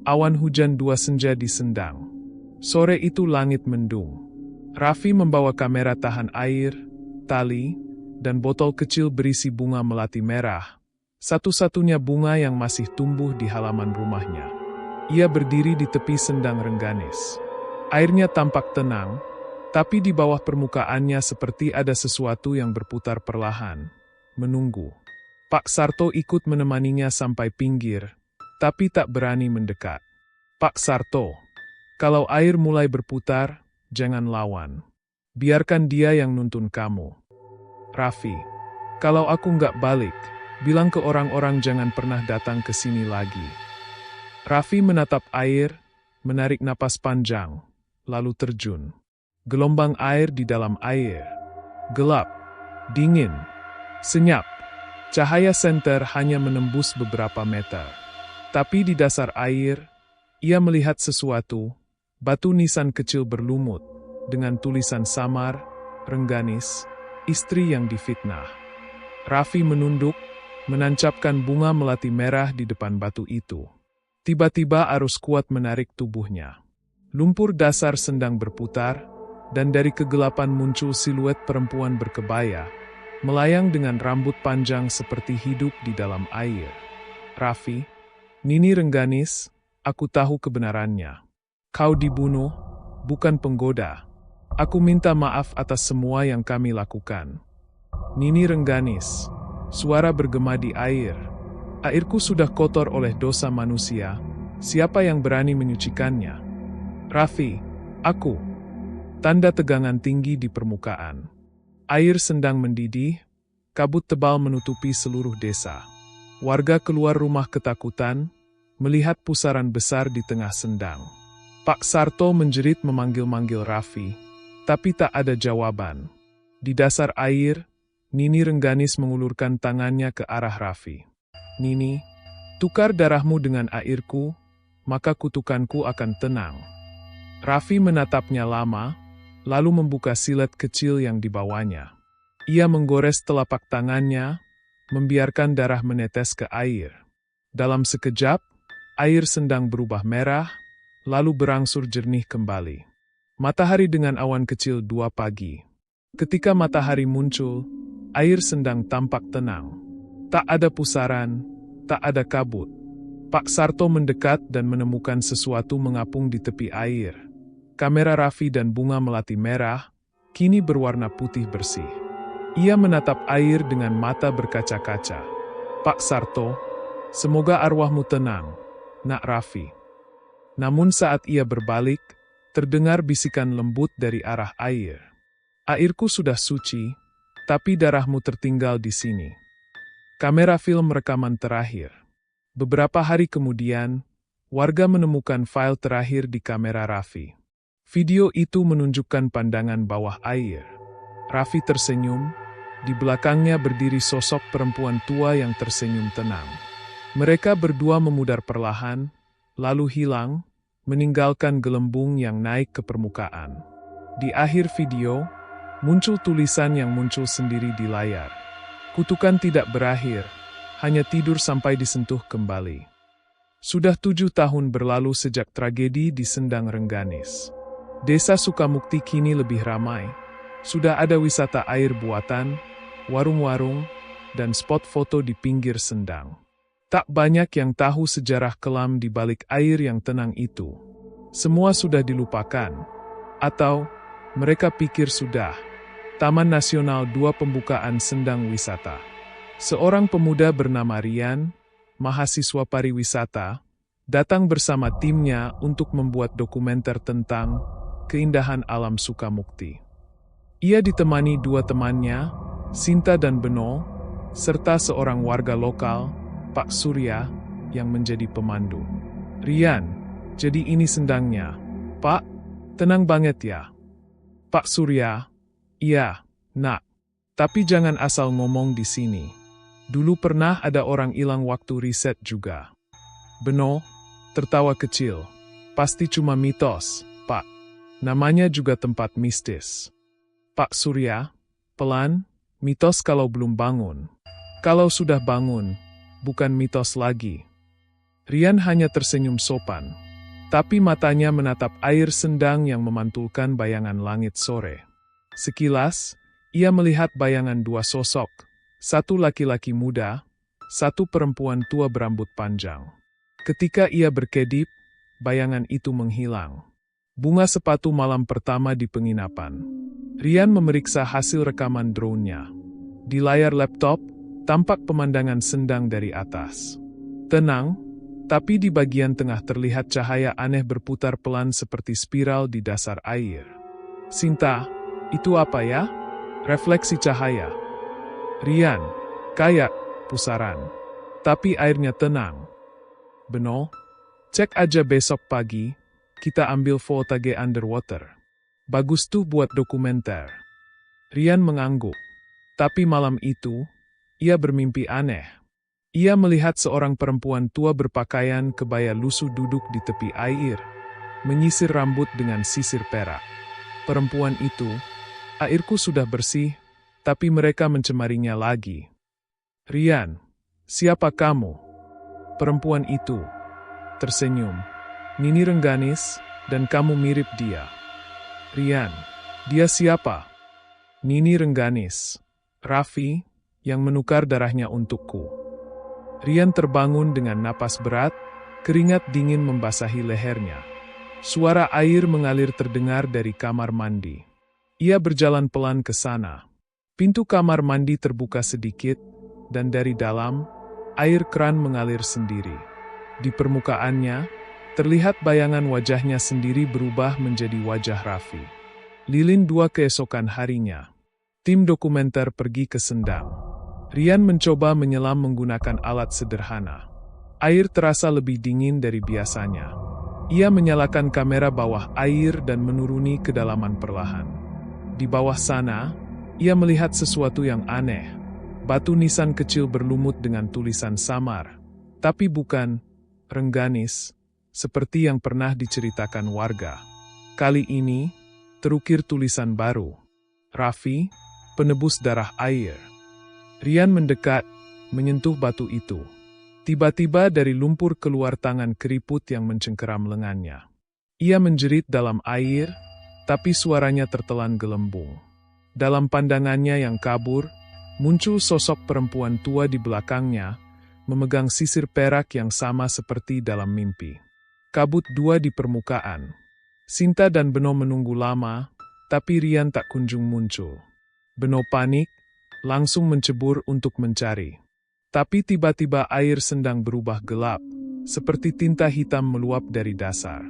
Awan hujan 2 senja di sendang. Sore itu langit mendung. Raffi membawa kamera tahan air, tali, dan botol kecil berisi bunga melati merah. Satu-satunya bunga yang masih tumbuh di halaman rumahnya. Ia berdiri di tepi sendang Rengganis. Airnya tampak tenang, tapi di bawah permukaannya seperti ada sesuatu yang berputar perlahan, menunggu. Pak Sarto ikut menemaninya sampai pinggir, tapi tak berani mendekat. Pak Sarto, kalau air mulai berputar, jangan lawan. Biarkan dia yang nuntun kamu. Raffi, kalau aku nggak balik, bilang ke orang-orang jangan pernah datang ke sini lagi. Raffi menatap air, menarik napas panjang, lalu terjun. Gelombang air di dalam air. Gelap, dingin, senyap. Cahaya senter hanya menembus beberapa meter. Tapi di dasar air, ia melihat sesuatu, batu nisan kecil berlumut, dengan tulisan samar, Rengganis, istri yang difitnah. Raffi menunduk, menancapkan bunga melati merah di depan batu itu. Tiba-tiba arus kuat menarik tubuhnya. Lumpur dasar sendang berputar, dan dari kegelapan muncul siluet perempuan berkebaya, melayang dengan rambut panjang seperti hidup di dalam air. Raffi, Nini Rengganis, aku tahu kebenarannya. Kau dibunuh, bukan penggoda. Aku minta maaf atas semua yang kami lakukan. Nini Rengganis, suara bergema di air. Airku sudah kotor oleh dosa manusia, siapa yang berani menyucikannya? Raffi, aku. Tanda tegangan tinggi di permukaan. Air sendang mendidih, kabut tebal menutupi seluruh desa. Warga keluar rumah ketakutan, melihat pusaran besar di tengah sendang. Pak Sarto menjerit memanggil-manggil Raffi, tapi tak ada jawaban. Di dasar air, Nini Rengganis mengulurkan tangannya ke arah Raffi. Nini, tukar darahmu dengan airku, maka kutukanku akan tenang. Raffi menatapnya lama, lalu membuka silet kecil yang dibawanya. Ia menggores telapak tangannya, membiarkan darah menetes ke air. Dalam sekejap, air sendang berubah merah, lalu berangsur jernih kembali. Matahari dengan awan kecil 2 pagi. Ketika matahari muncul, air sendang tampak tenang. Tak ada pusaran, tak ada kabut. Pak Sarto mendekat dan menemukan sesuatu mengapung di tepi air. Kamera Raffi dan bunga melati merah, kini berwarna putih bersih. Ia menatap air dengan mata berkaca-kaca. Pak Sarto, semoga arwahmu tenang, nak Raffi. Namun saat ia berbalik, terdengar bisikan lembut dari arah air. Airku sudah suci, tapi darahmu tertinggal di sini. Kamera film rekaman terakhir. Beberapa hari kemudian, warga menemukan file terakhir di kamera Raffi. Video itu menunjukkan pandangan bawah air. Raffi tersenyum, di belakangnya berdiri sosok perempuan tua yang tersenyum tenang. Mereka berdua memudar perlahan, lalu hilang, meninggalkan gelembung yang naik ke permukaan. Di akhir video, muncul tulisan yang muncul sendiri di layar. Kutukan tidak berakhir, hanya tidur sampai disentuh kembali. Sudah 7 tahun berlalu sejak tragedi di Sendang Rengganis. Desa Sukamukti kini lebih ramai. Sudah ada wisata air buatan, warung-warung, dan spot foto di pinggir sendang. Tak banyak yang tahu sejarah kelam di balik air yang tenang itu. Semua sudah dilupakan. Atau, mereka pikir sudah. Taman Nasional 2 pembukaan sendang wisata. Seorang pemuda bernama Rian, mahasiswa pariwisata, datang bersama timnya untuk membuat dokumenter tentang keindahan alam Sukamukti. Ia ditemani 2 temannya, Sinta dan Beno, serta seorang warga lokal, Pak Surya, yang menjadi pemandu. Rian, Jadi ini sendangnya. Pak, tenang banget ya. Pak Surya, iya, nak. Tapi jangan asal ngomong di sini. Dulu pernah ada orang hilang waktu riset juga. Beno, tertawa kecil. Pasti cuma mitos, Pak. Namanya juga tempat mistis. Pak Surya, pelan, mitos kalau belum bangun. Kalau sudah bangun, bukan mitos lagi. Rian hanya tersenyum sopan. Tapi matanya menatap air sendang yang memantulkan bayangan langit sore. Sekilas, ia melihat bayangan dua sosok, satu laki-laki muda, satu perempuan tua berambut panjang. Ketika ia berkedip, bayangan itu menghilang. Bunga sepatu malam pertama di penginapan. Rian memeriksa hasil rekaman drone-nya. Di layar laptop, tampak pemandangan sendang dari atas. Tenang, tapi di bagian tengah terlihat cahaya aneh berputar pelan seperti spiral di dasar air. Sinta, itu apa ya? Refleksi cahaya. Rian, kayak pusaran. Tapi airnya tenang. Beno, cek aja besok pagi, kita ambil footage underwater. Bagus tuh buat dokumenter. Rian mengangguk. Tapi malam itu, ia bermimpi aneh. Ia melihat seorang perempuan tua berpakaian kebaya lusuh duduk di tepi air, menyisir rambut dengan sisir perak. Perempuan itu, airku sudah bersih, tapi mereka mencemarinya lagi. Rian, siapa kamu? Perempuan itu tersenyum. Nini Rengganis, dan kamu mirip dia. Rian, dia siapa? Nini Rengganis, Raffi, yang menukar darahnya untukku. Rian terbangun dengan napas berat, keringat dingin membasahi lehernya. Suara air mengalir terdengar dari kamar mandi. Ia berjalan pelan ke sana. Pintu kamar mandi terbuka sedikit, dan dari dalam, air keran mengalir sendiri. Di permukaannya, terlihat bayangan wajahnya sendiri berubah menjadi wajah Raffi. Lilin 2 keesokan harinya. Tim dokumenter pergi ke sendang. Rian mencoba menyelam menggunakan alat sederhana. Air terasa lebih dingin dari biasanya. Ia menyalakan kamera bawah air dan menuruni kedalaman perlahan. Di bawah sana, ia melihat sesuatu yang aneh. Batu nisan kecil berlumut dengan tulisan samar. Tapi bukan Rengganis, seperti yang pernah diceritakan warga. Kali ini, terukir tulisan baru. Raffi, penebus darah air. Rian mendekat, menyentuh batu itu. Tiba-tiba dari lumpur keluar tangan keriput yang mencengkeram lengannya. Ia menjerit dalam air, tapi suaranya tertelan gelembung. Dalam pandangannya yang kabur, muncul sosok perempuan tua di belakangnya, memegang sisir perak yang sama seperti dalam mimpi. Kabut 2 di permukaan. Sinta dan Beno menunggu lama, tapi Rian tak kunjung muncul. Beno panik, langsung mencebur untuk mencari. Tapi tiba-tiba air sendang berubah gelap, seperti tinta hitam meluap dari dasar.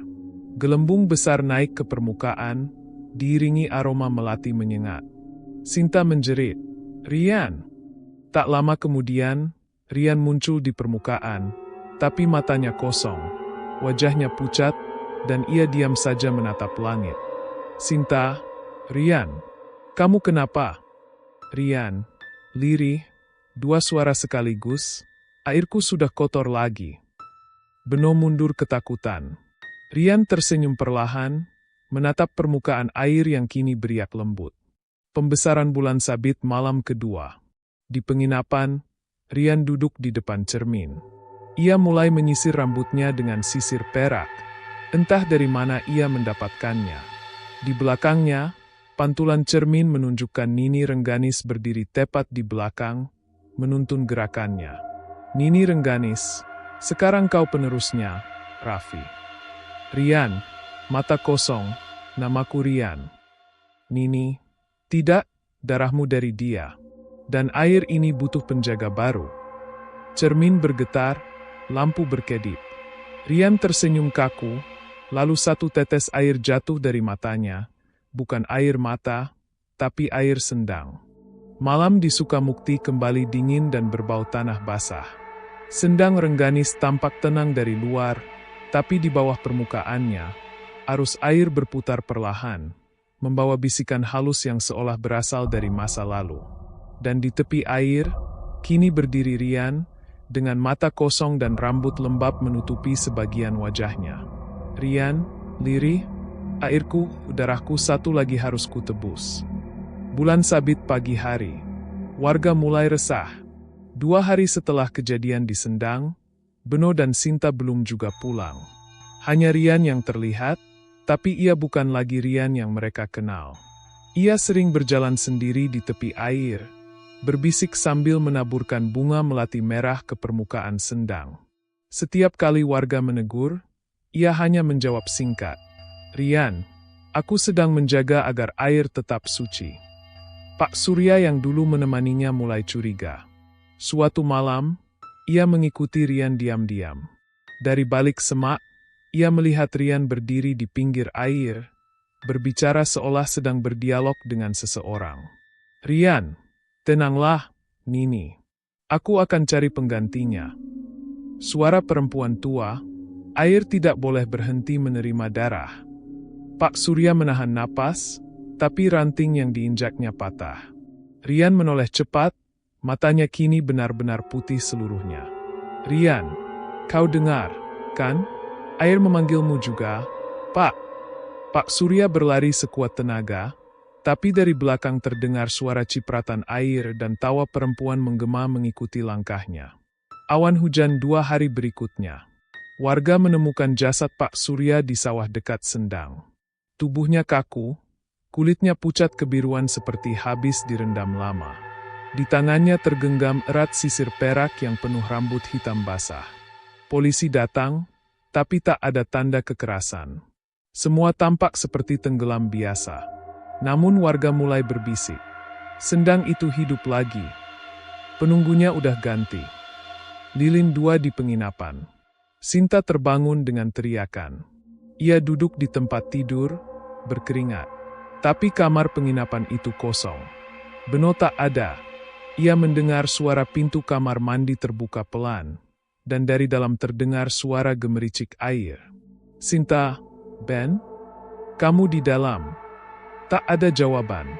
Gelembung besar naik ke permukaan, diiringi aroma melati menyengat. Sinta menjerit, "Rian!" Tak lama kemudian, Rian muncul di permukaan, tapi matanya kosong, wajahnya pucat, dan ia diam saja menatap langit. "Sinta, Rian, kamu kenapa?" Rian, lirih, 2 suara sekaligus, "Airku sudah kotor lagi." Beno mundur ketakutan. Rian tersenyum perlahan, menatap permukaan air yang kini beriak lembut. Pembesaran bulan sabit malam kedua. Di penginapan, Rian duduk di depan cermin. Ia mulai menyisir rambutnya dengan sisir perak. Entah dari mana ia mendapatkannya. Di belakangnya, pantulan cermin menunjukkan Nini Rengganis berdiri tepat di belakang, menuntun gerakannya. "Nini Rengganis, sekarang kau penerusnya, Raffi." "Rian, mata kosong, namaku Rian." "Nini, tidak, darahmu dari dia. Dan air ini butuh penjaga baru." Cermin bergetar, lampu berkedip. Rian tersenyum kaku, lalu satu tetes air jatuh dari matanya. Bukan air mata, tapi air sendang. Malam di Sukamukti kembali dingin dan berbau tanah basah. Sendang Rengganis tampak tenang dari luar, Tapi di bawah permukaannya, arus air berputar perlahan, membawa bisikan halus yang seolah berasal dari masa lalu. Dan di tepi air, kini berdiri Rian, dengan mata kosong dan rambut lembab menutupi sebagian wajahnya. Rian, lirih, airku, darahku satu lagi harus kutebus. Bulan sabit pagi hari. Warga mulai resah. 2 hari setelah kejadian di Sendang, Beno dan Sinta belum juga pulang. Hanya Rian yang terlihat, tapi ia bukan lagi Rian yang mereka kenal. Ia sering berjalan sendiri di tepi air, berbisik sambil menaburkan bunga melati merah ke permukaan Sendang. Setiap kali warga menegur, ia hanya menjawab singkat, "Rian, aku sedang menjaga agar air tetap suci." Pak Surya yang dulu menemaninya mulai curiga. Suatu malam, ia mengikuti Rian diam-diam. Dari balik semak, ia melihat Rian berdiri di pinggir air, berbicara seolah sedang berdialog dengan seseorang. "Rian, tenanglah, Nini. Aku akan cari penggantinya." Suara perempuan tua, "Air tidak boleh berhenti menerima darah." Pak Surya menahan napas, tapi ranting yang diinjaknya patah. Rian menoleh cepat, matanya kini benar-benar putih seluruhnya. "Rian, kau dengar, kan? Air memanggilmu juga, Pak." Pak Surya berlari sekuat tenaga, tapi dari belakang terdengar suara cipratan air dan tawa perempuan menggema mengikuti langkahnya. Awan hujan 2 hari berikutnya. Warga menemukan jasad Pak Surya di sawah dekat Sendang. Tubuhnya kaku, kulitnya pucat kebiruan seperti habis direndam lama. Di tangannya tergenggam erat sisir perak yang penuh rambut hitam basah. Polisi datang, tapi tak ada tanda kekerasan. Semua tampak seperti tenggelam biasa. Namun warga mulai berbisik. Sendang itu hidup lagi. Penunggunya udah ganti. Lilin 2 di penginapan. Sinta terbangun dengan teriakan. Ia duduk di tempat tidur, berkeringat. Tapi kamar penginapan itu kosong. Beno tak ada. Ia mendengar suara pintu kamar mandi terbuka pelan, dan dari dalam terdengar suara gemericik air. "Sinta, Ben? Kamu di dalam?" Tak ada jawaban.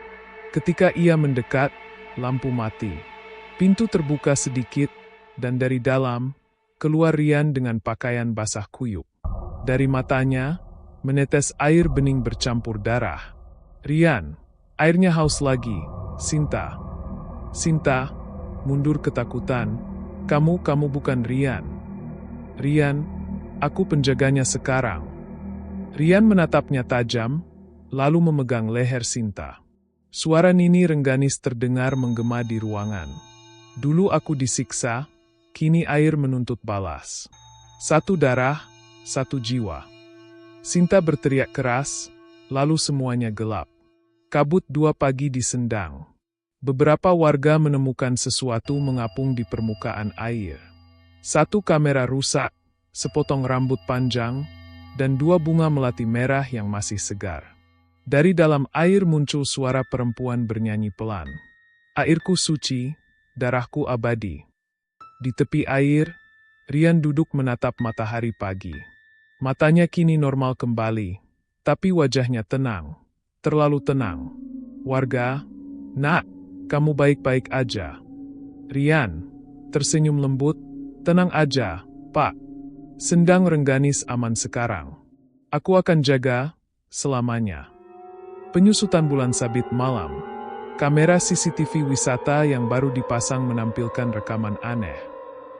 Ketika ia mendekat, lampu mati. Pintu terbuka sedikit, dan dari dalam, keluar Rian dengan pakaian basah kuyup. Dari matanya, menetes air bening bercampur darah. "Rian, airnya haus lagi, Sinta." "Sinta, mundur ketakutan. Kamu bukan Rian." "Rian, aku penjaganya sekarang." Rian menatapnya tajam, lalu memegang leher Sinta. Suara Nini Rengganis terdengar menggema di ruangan. "Dulu aku disiksa, kini air menuntut balas. 1 darah, 1 jiwa." Sinta berteriak keras, lalu semuanya gelap. Kabut 2 pagi di Sendang. Beberapa warga menemukan sesuatu mengapung di permukaan air. 1 kamera rusak, sepotong rambut panjang, dan 2 bunga melati merah yang masih segar. Dari dalam air muncul suara perempuan bernyanyi pelan. "Airku suci, darahku abadi." Di tepi air, Rian duduk menatap matahari pagi. Matanya kini normal kembali, tapi wajahnya tenang, terlalu tenang. "Warga, Nak, kamu baik-baik aja?" Rian tersenyum lembut, "Tenang aja, Pak. Sendang Rengganis aman sekarang. Aku akan jaga selamanya." Penyusutan bulan sabit malam. Kamera CCTV wisata yang baru dipasang menampilkan rekaman aneh.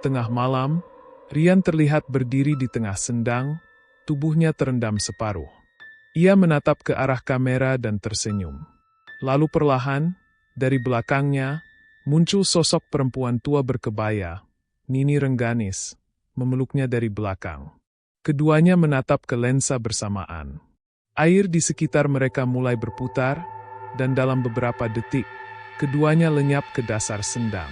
Tengah malam, Rian terlihat berdiri di tengah Sendang, tubuhnya terendam separuh. Ia menatap ke arah kamera dan tersenyum. Lalu perlahan, dari belakangnya, muncul sosok perempuan tua berkebaya, Nini Rengganis, memeluknya dari belakang. Keduanya menatap ke lensa bersamaan. Air di sekitar mereka mulai berputar, dan dalam beberapa detik, keduanya lenyap ke dasar Sendang.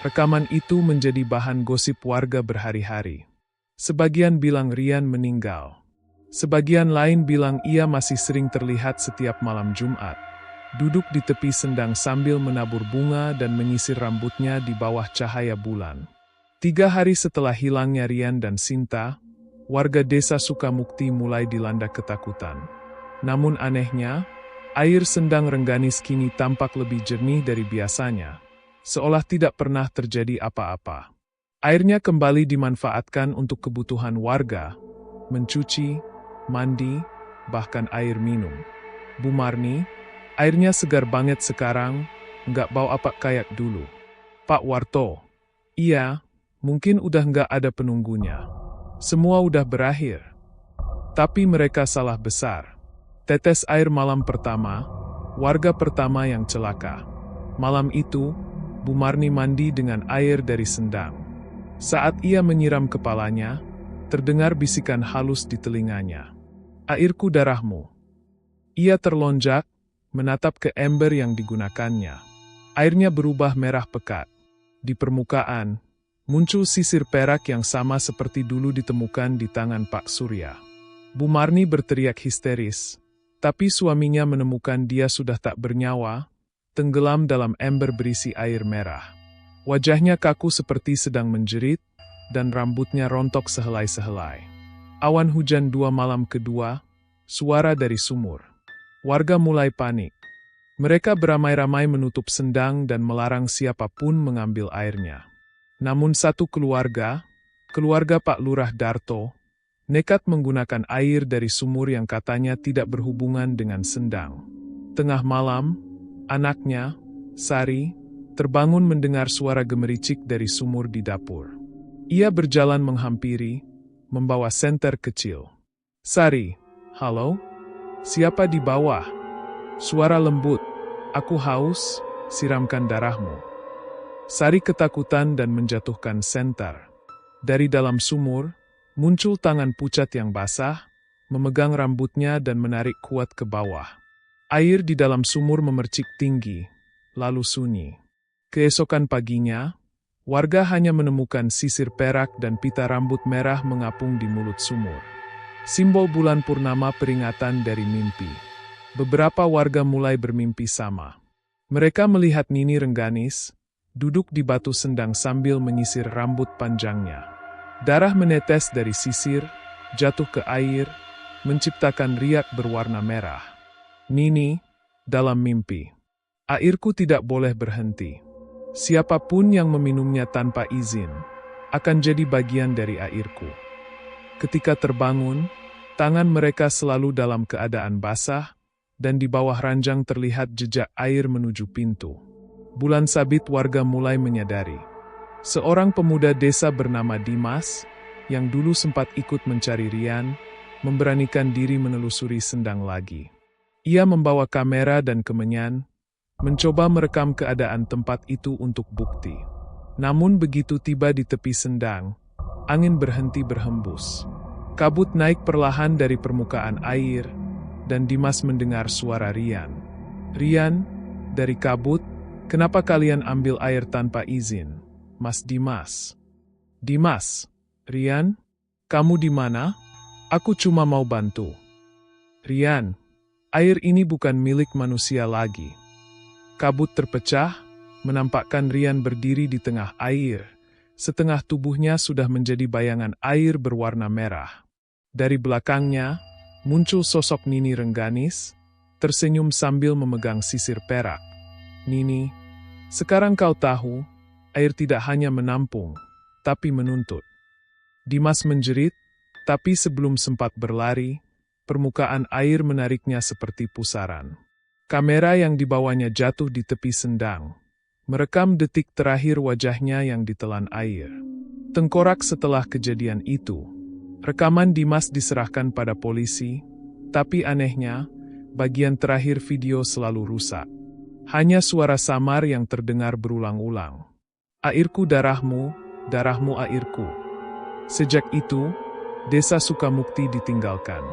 Rekaman itu menjadi bahan gosip warga berhari-hari. Sebagian bilang Rian meninggal. Sebagian lain bilang ia masih sering terlihat setiap malam Jumat, duduk di tepi Sendang sambil menabur bunga dan menyisir rambutnya di bawah cahaya bulan. 3 hari setelah hilangnya Rian dan Sinta, warga desa Sukamukti mulai dilanda ketakutan. Namun anehnya, air Sendang Rengganis kini tampak lebih jernih dari biasanya, seolah tidak pernah terjadi apa-apa. Airnya kembali dimanfaatkan untuk kebutuhan warga, mencuci, mandi, bahkan air minum. Bu Marni, airnya segar banget sekarang, nggak bau apa kayak dulu. Pak Warto, iya, mungkin udah nggak ada penunggunya. Semua udah berakhir. Tapi mereka salah besar. Tetes air malam pertama, warga pertama yang celaka. Malam itu, Bu Marni mandi dengan air dari Sendang. Saat ia menyiram kepalanya, terdengar bisikan halus di telinganya. Airku darahmu. Ia terlonjak, menatap ke ember yang digunakannya. Airnya berubah merah pekat. Di permukaan, muncul sisir perak yang sama seperti dulu ditemukan di tangan Pak Surya. Bu Marni berteriak histeris, tapi suaminya menemukan dia sudah tak bernyawa, tenggelam dalam ember berisi air merah. Wajahnya kaku seperti sedang menjerit, dan rambutnya rontok sehelai-sehelai. Awan hujan 2 malam kedua, suara dari sumur. Warga mulai panik. Mereka beramai-ramai menutup Sendang dan melarang siapapun mengambil airnya. Namun satu keluarga Pak Lurah Darto, nekat menggunakan air dari sumur yang katanya tidak berhubungan dengan Sendang. Tengah malam, anaknya, Sari, terbangun mendengar suara gemericik dari sumur di dapur. Ia berjalan menghampiri, membawa senter kecil. Sari, halo? Siapa di bawah? Suara lembut, aku haus, siramkan darahmu. Sari ketakutan dan menjatuhkan senter. Dari dalam sumur, muncul tangan pucat yang basah, memegang rambutnya dan menarik kuat ke bawah. Air di dalam sumur memercik tinggi, lalu sunyi. Keesokan paginya, warga hanya menemukan sisir perak dan pita rambut merah mengapung di mulut sumur. Simbol bulan purnama peringatan dari mimpi. Beberapa warga mulai bermimpi sama. Mereka melihat Nini Rengganis, duduk di batu Sendang sambil menyisir rambut panjangnya. Darah menetes dari sisir, jatuh ke air, menciptakan riak berwarna merah. Nini, dalam mimpi. Airku tidak boleh berhenti. Siapapun yang meminumnya tanpa izin, akan jadi bagian dari airku. Ketika terbangun, tangan mereka selalu dalam keadaan basah, dan di bawah ranjang terlihat jejak air menuju pintu. Bulan sabit warga mulai menyadari. Seorang pemuda desa bernama Dimas, yang dulu sempat ikut mencari Rian, memberanikan diri menelusuri Sendang lagi. Ia membawa kamera dan kemenyan, mencoba merekam keadaan tempat itu untuk bukti. Namun begitu tiba di tepi Sendang, angin berhenti berhembus. Kabut naik perlahan dari permukaan air, dan Dimas mendengar suara Rian. Rian, dari kabut, kenapa kalian ambil air tanpa izin, Mas Dimas? Dimas, Rian, kamu di mana? Aku cuma mau bantu. Rian, air ini bukan milik manusia lagi. Kabut terpecah, menampakkan Rian berdiri di tengah air. Setengah tubuhnya sudah menjadi bayangan air berwarna merah. Dari belakangnya, muncul sosok Nini Rengganis, tersenyum sambil memegang sisir perak. Nini, sekarang kau tahu, air tidak hanya menampung, tapi menuntut. Dimas menjerit, tapi sebelum sempat berlari, permukaan air menariknya seperti pusaran. Kamera yang dibawanya jatuh di tepi Sendang, merekam detik terakhir wajahnya yang ditelan air. Tengkorak setelah kejadian itu, rekaman Dimas diserahkan pada polisi, tapi anehnya, bagian terakhir video selalu rusak. Hanya suara samar yang terdengar berulang-ulang. Airku darahmu, darahmu airku. Sejak itu, desa Sukamukti ditinggalkan.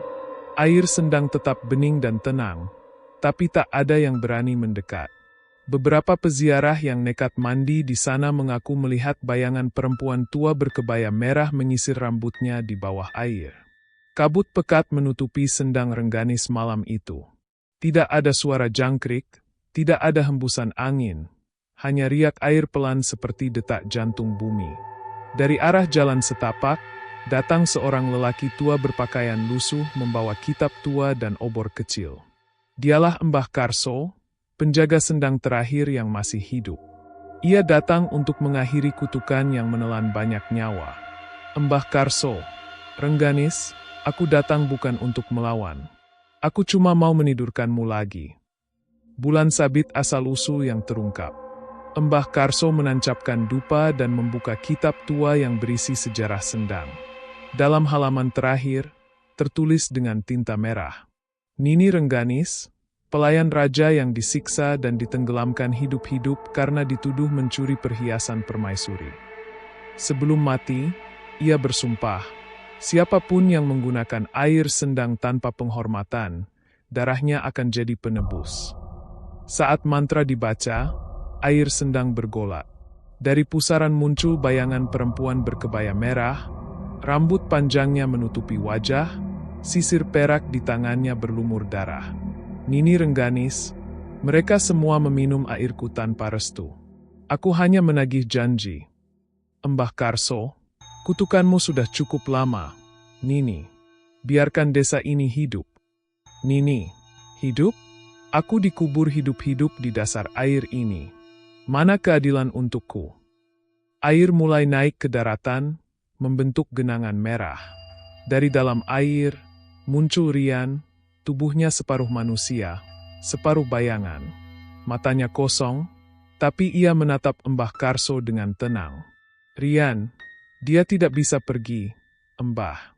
Air Sendang tetap bening dan tenang, tapi tak ada yang berani mendekat. Beberapa peziarah yang nekat mandi di sana mengaku melihat bayangan perempuan tua berkebaya merah menyisir rambutnya di bawah air. Kabut pekat menutupi Sendang Rengganis malam itu. Tidak ada suara jangkrik, tidak ada hembusan angin, hanya riak air pelan seperti detak jantung bumi. Dari arah jalan setapak, datang seorang lelaki tua berpakaian lusuh membawa kitab tua dan obor kecil. Dialah Mbah Karso, penjaga sendang terakhir yang masih hidup. Ia datang untuk mengakhiri kutukan yang menelan banyak nyawa. Mbah Karso, Rengganis, aku datang bukan untuk melawan. Aku cuma mau menidurkanmu lagi. Bulan sabit asal-usul yang terungkap. Mbah Karso menancapkan dupa dan membuka kitab tua yang berisi sejarah sendang. Dalam halaman terakhir, tertulis dengan tinta merah. Nini Rengganis, pelayan raja yang disiksa dan ditenggelamkan hidup-hidup karena dituduh mencuri perhiasan permaisuri. Sebelum mati, ia bersumpah, siapapun yang menggunakan air sendang tanpa penghormatan, darahnya akan jadi penebus. Saat mantra dibaca, air sendang bergolak. Dari pusaran muncul bayangan perempuan berkebaya merah, rambut panjangnya menutupi wajah, sisir perak di tangannya berlumur darah. Nini Rengganis, mereka semua meminum airku tanpa restu. Aku hanya menagih janji. Mbah Karso, kutukanmu sudah cukup lama. Nini, biarkan desa ini hidup. Nini, hidup? Aku dikubur hidup-hidup di dasar air ini. Mana keadilan untukku? Air mulai naik ke daratan, membentuk genangan merah. Dari dalam air, muncul Rian, tubuhnya separuh manusia, separuh bayangan. Matanya kosong, tapi ia menatap Mbah Karso dengan tenang. Rian, dia tidak bisa pergi, Mbah.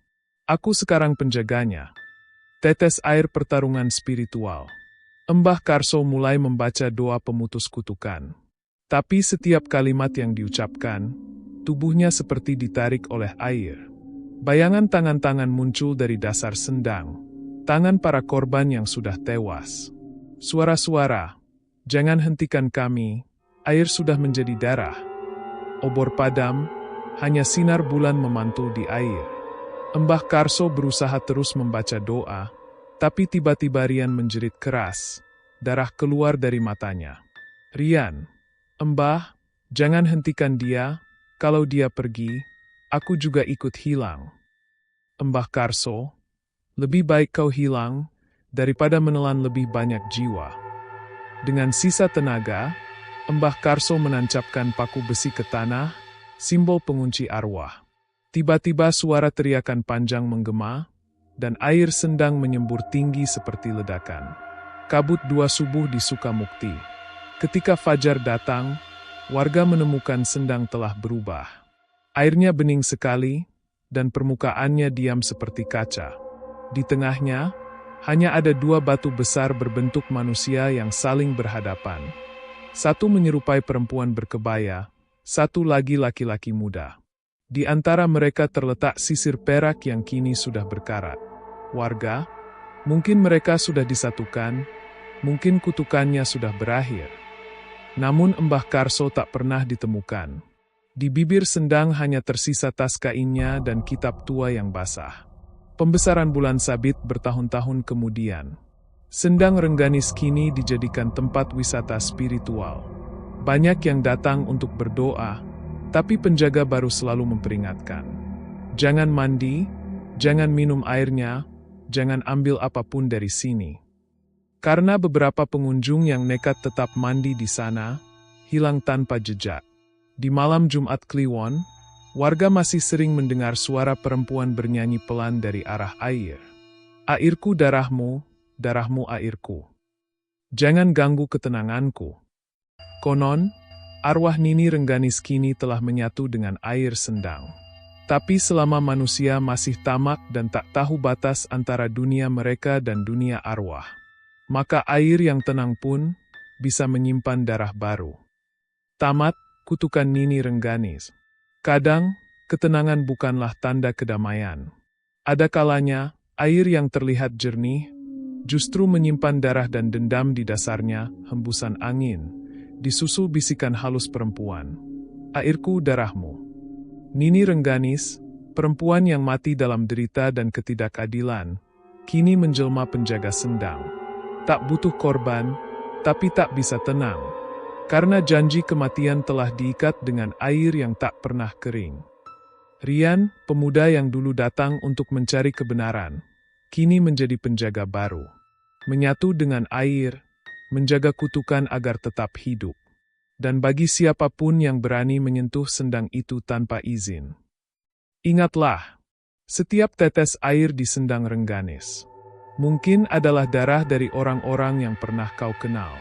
Aku sekarang penjaganya. Tetes air pertarungan spiritual. Mbah Karso mulai membaca doa pemutus kutukan. Tapi setiap kalimat yang diucapkan, tubuhnya seperti ditarik oleh air. Bayangan tangan-tangan muncul dari dasar sendang, tangan para korban yang sudah tewas. Suara-suara, jangan hentikan kami, air sudah menjadi darah. Obor padam, hanya sinar bulan memantul di air. Mbah Karso berusaha terus membaca doa, tapi tiba-tiba Rian menjerit keras, darah keluar dari matanya. Rian, Mbah, jangan hentikan dia, kalau dia pergi, aku juga ikut hilang. Mbah Karso, lebih baik kau hilang, daripada menelan lebih banyak jiwa. Dengan sisa tenaga, Mbah Karso menancapkan paku besi ke tanah, simbol pengunci arwah. Tiba-tiba suara teriakan panjang menggema, dan air sendang menyembur tinggi seperti ledakan. Kabut dua subuh di Sukamukti. Ketika fajar datang, warga menemukan sendang telah berubah. Airnya bening sekali, dan permukaannya diam seperti kaca. Di tengahnya, hanya ada dua batu besar berbentuk manusia yang saling berhadapan. Satu menyerupai perempuan berkebaya, satu lagi laki-laki muda. Di antara mereka terletak sisir perak yang kini sudah berkarat. Warga, mungkin mereka sudah disatukan, mungkin kutukannya sudah berakhir. Namun Mbah Karso tak pernah ditemukan. Di bibir sendang hanya tersisa tas kainnya dan kitab tua yang basah. Pembesaran bulan sabit bertahun-tahun kemudian. Sendang Rengganis kini dijadikan tempat wisata spiritual. Banyak yang datang untuk berdoa, tapi penjaga baru selalu memperingatkan. Jangan mandi, jangan minum airnya, jangan ambil apapun dari sini. Karena beberapa pengunjung yang nekat tetap mandi di sana, hilang tanpa jejak. Di malam Jumat Kliwon, warga masih sering mendengar suara perempuan bernyanyi pelan dari arah air. Airku darahmu, darahmu airku. Jangan ganggu ketenanganku. Konon, arwah Nini Rengganis kini telah menyatu dengan air sendang. Tapi selama manusia masih tamak dan tak tahu batas antara dunia mereka dan dunia arwah, maka air yang tenang pun bisa menyimpan darah baru. Tamat kutukan Nini Rengganis. Kadang, ketenangan bukanlah tanda kedamaian. Ada kalanya, air yang terlihat jernih, justru menyimpan darah dan dendam di dasarnya, hembusan angin, disusul bisikan halus perempuan. Airku darahmu. Nini Rengganis, perempuan yang mati dalam derita dan ketidakadilan, kini menjelma penjaga sendang. Tak butuh korban, tapi tak bisa tenang. Karena janji kematian telah diikat dengan air yang tak pernah kering. Rian, pemuda yang dulu datang untuk mencari kebenaran, kini menjadi penjaga baru. Menyatu dengan air, menjaga kutukan agar tetap hidup. Dan bagi siapapun yang berani menyentuh sendang itu tanpa izin. Ingatlah, setiap tetes air di sendang Rengganis mungkin adalah darah dari orang-orang yang pernah kau kenal.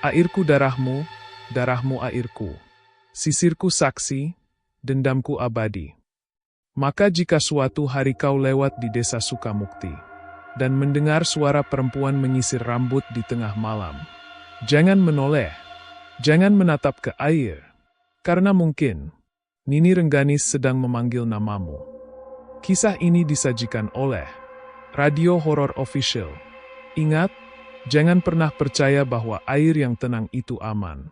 Airku darahmu, darahmu airku. Sisirku saksi, dendamku abadi. Maka jika suatu hari kau lewat di desa Sukamukti, dan mendengar suara perempuan menyisir rambut di tengah malam, jangan menoleh, jangan menatap ke air, karena mungkin Nini Rengganis sedang memanggil namamu. Kisah ini disajikan oleh Radio Horor Official. Ingat, jangan pernah percaya bahwa air yang tenang itu aman.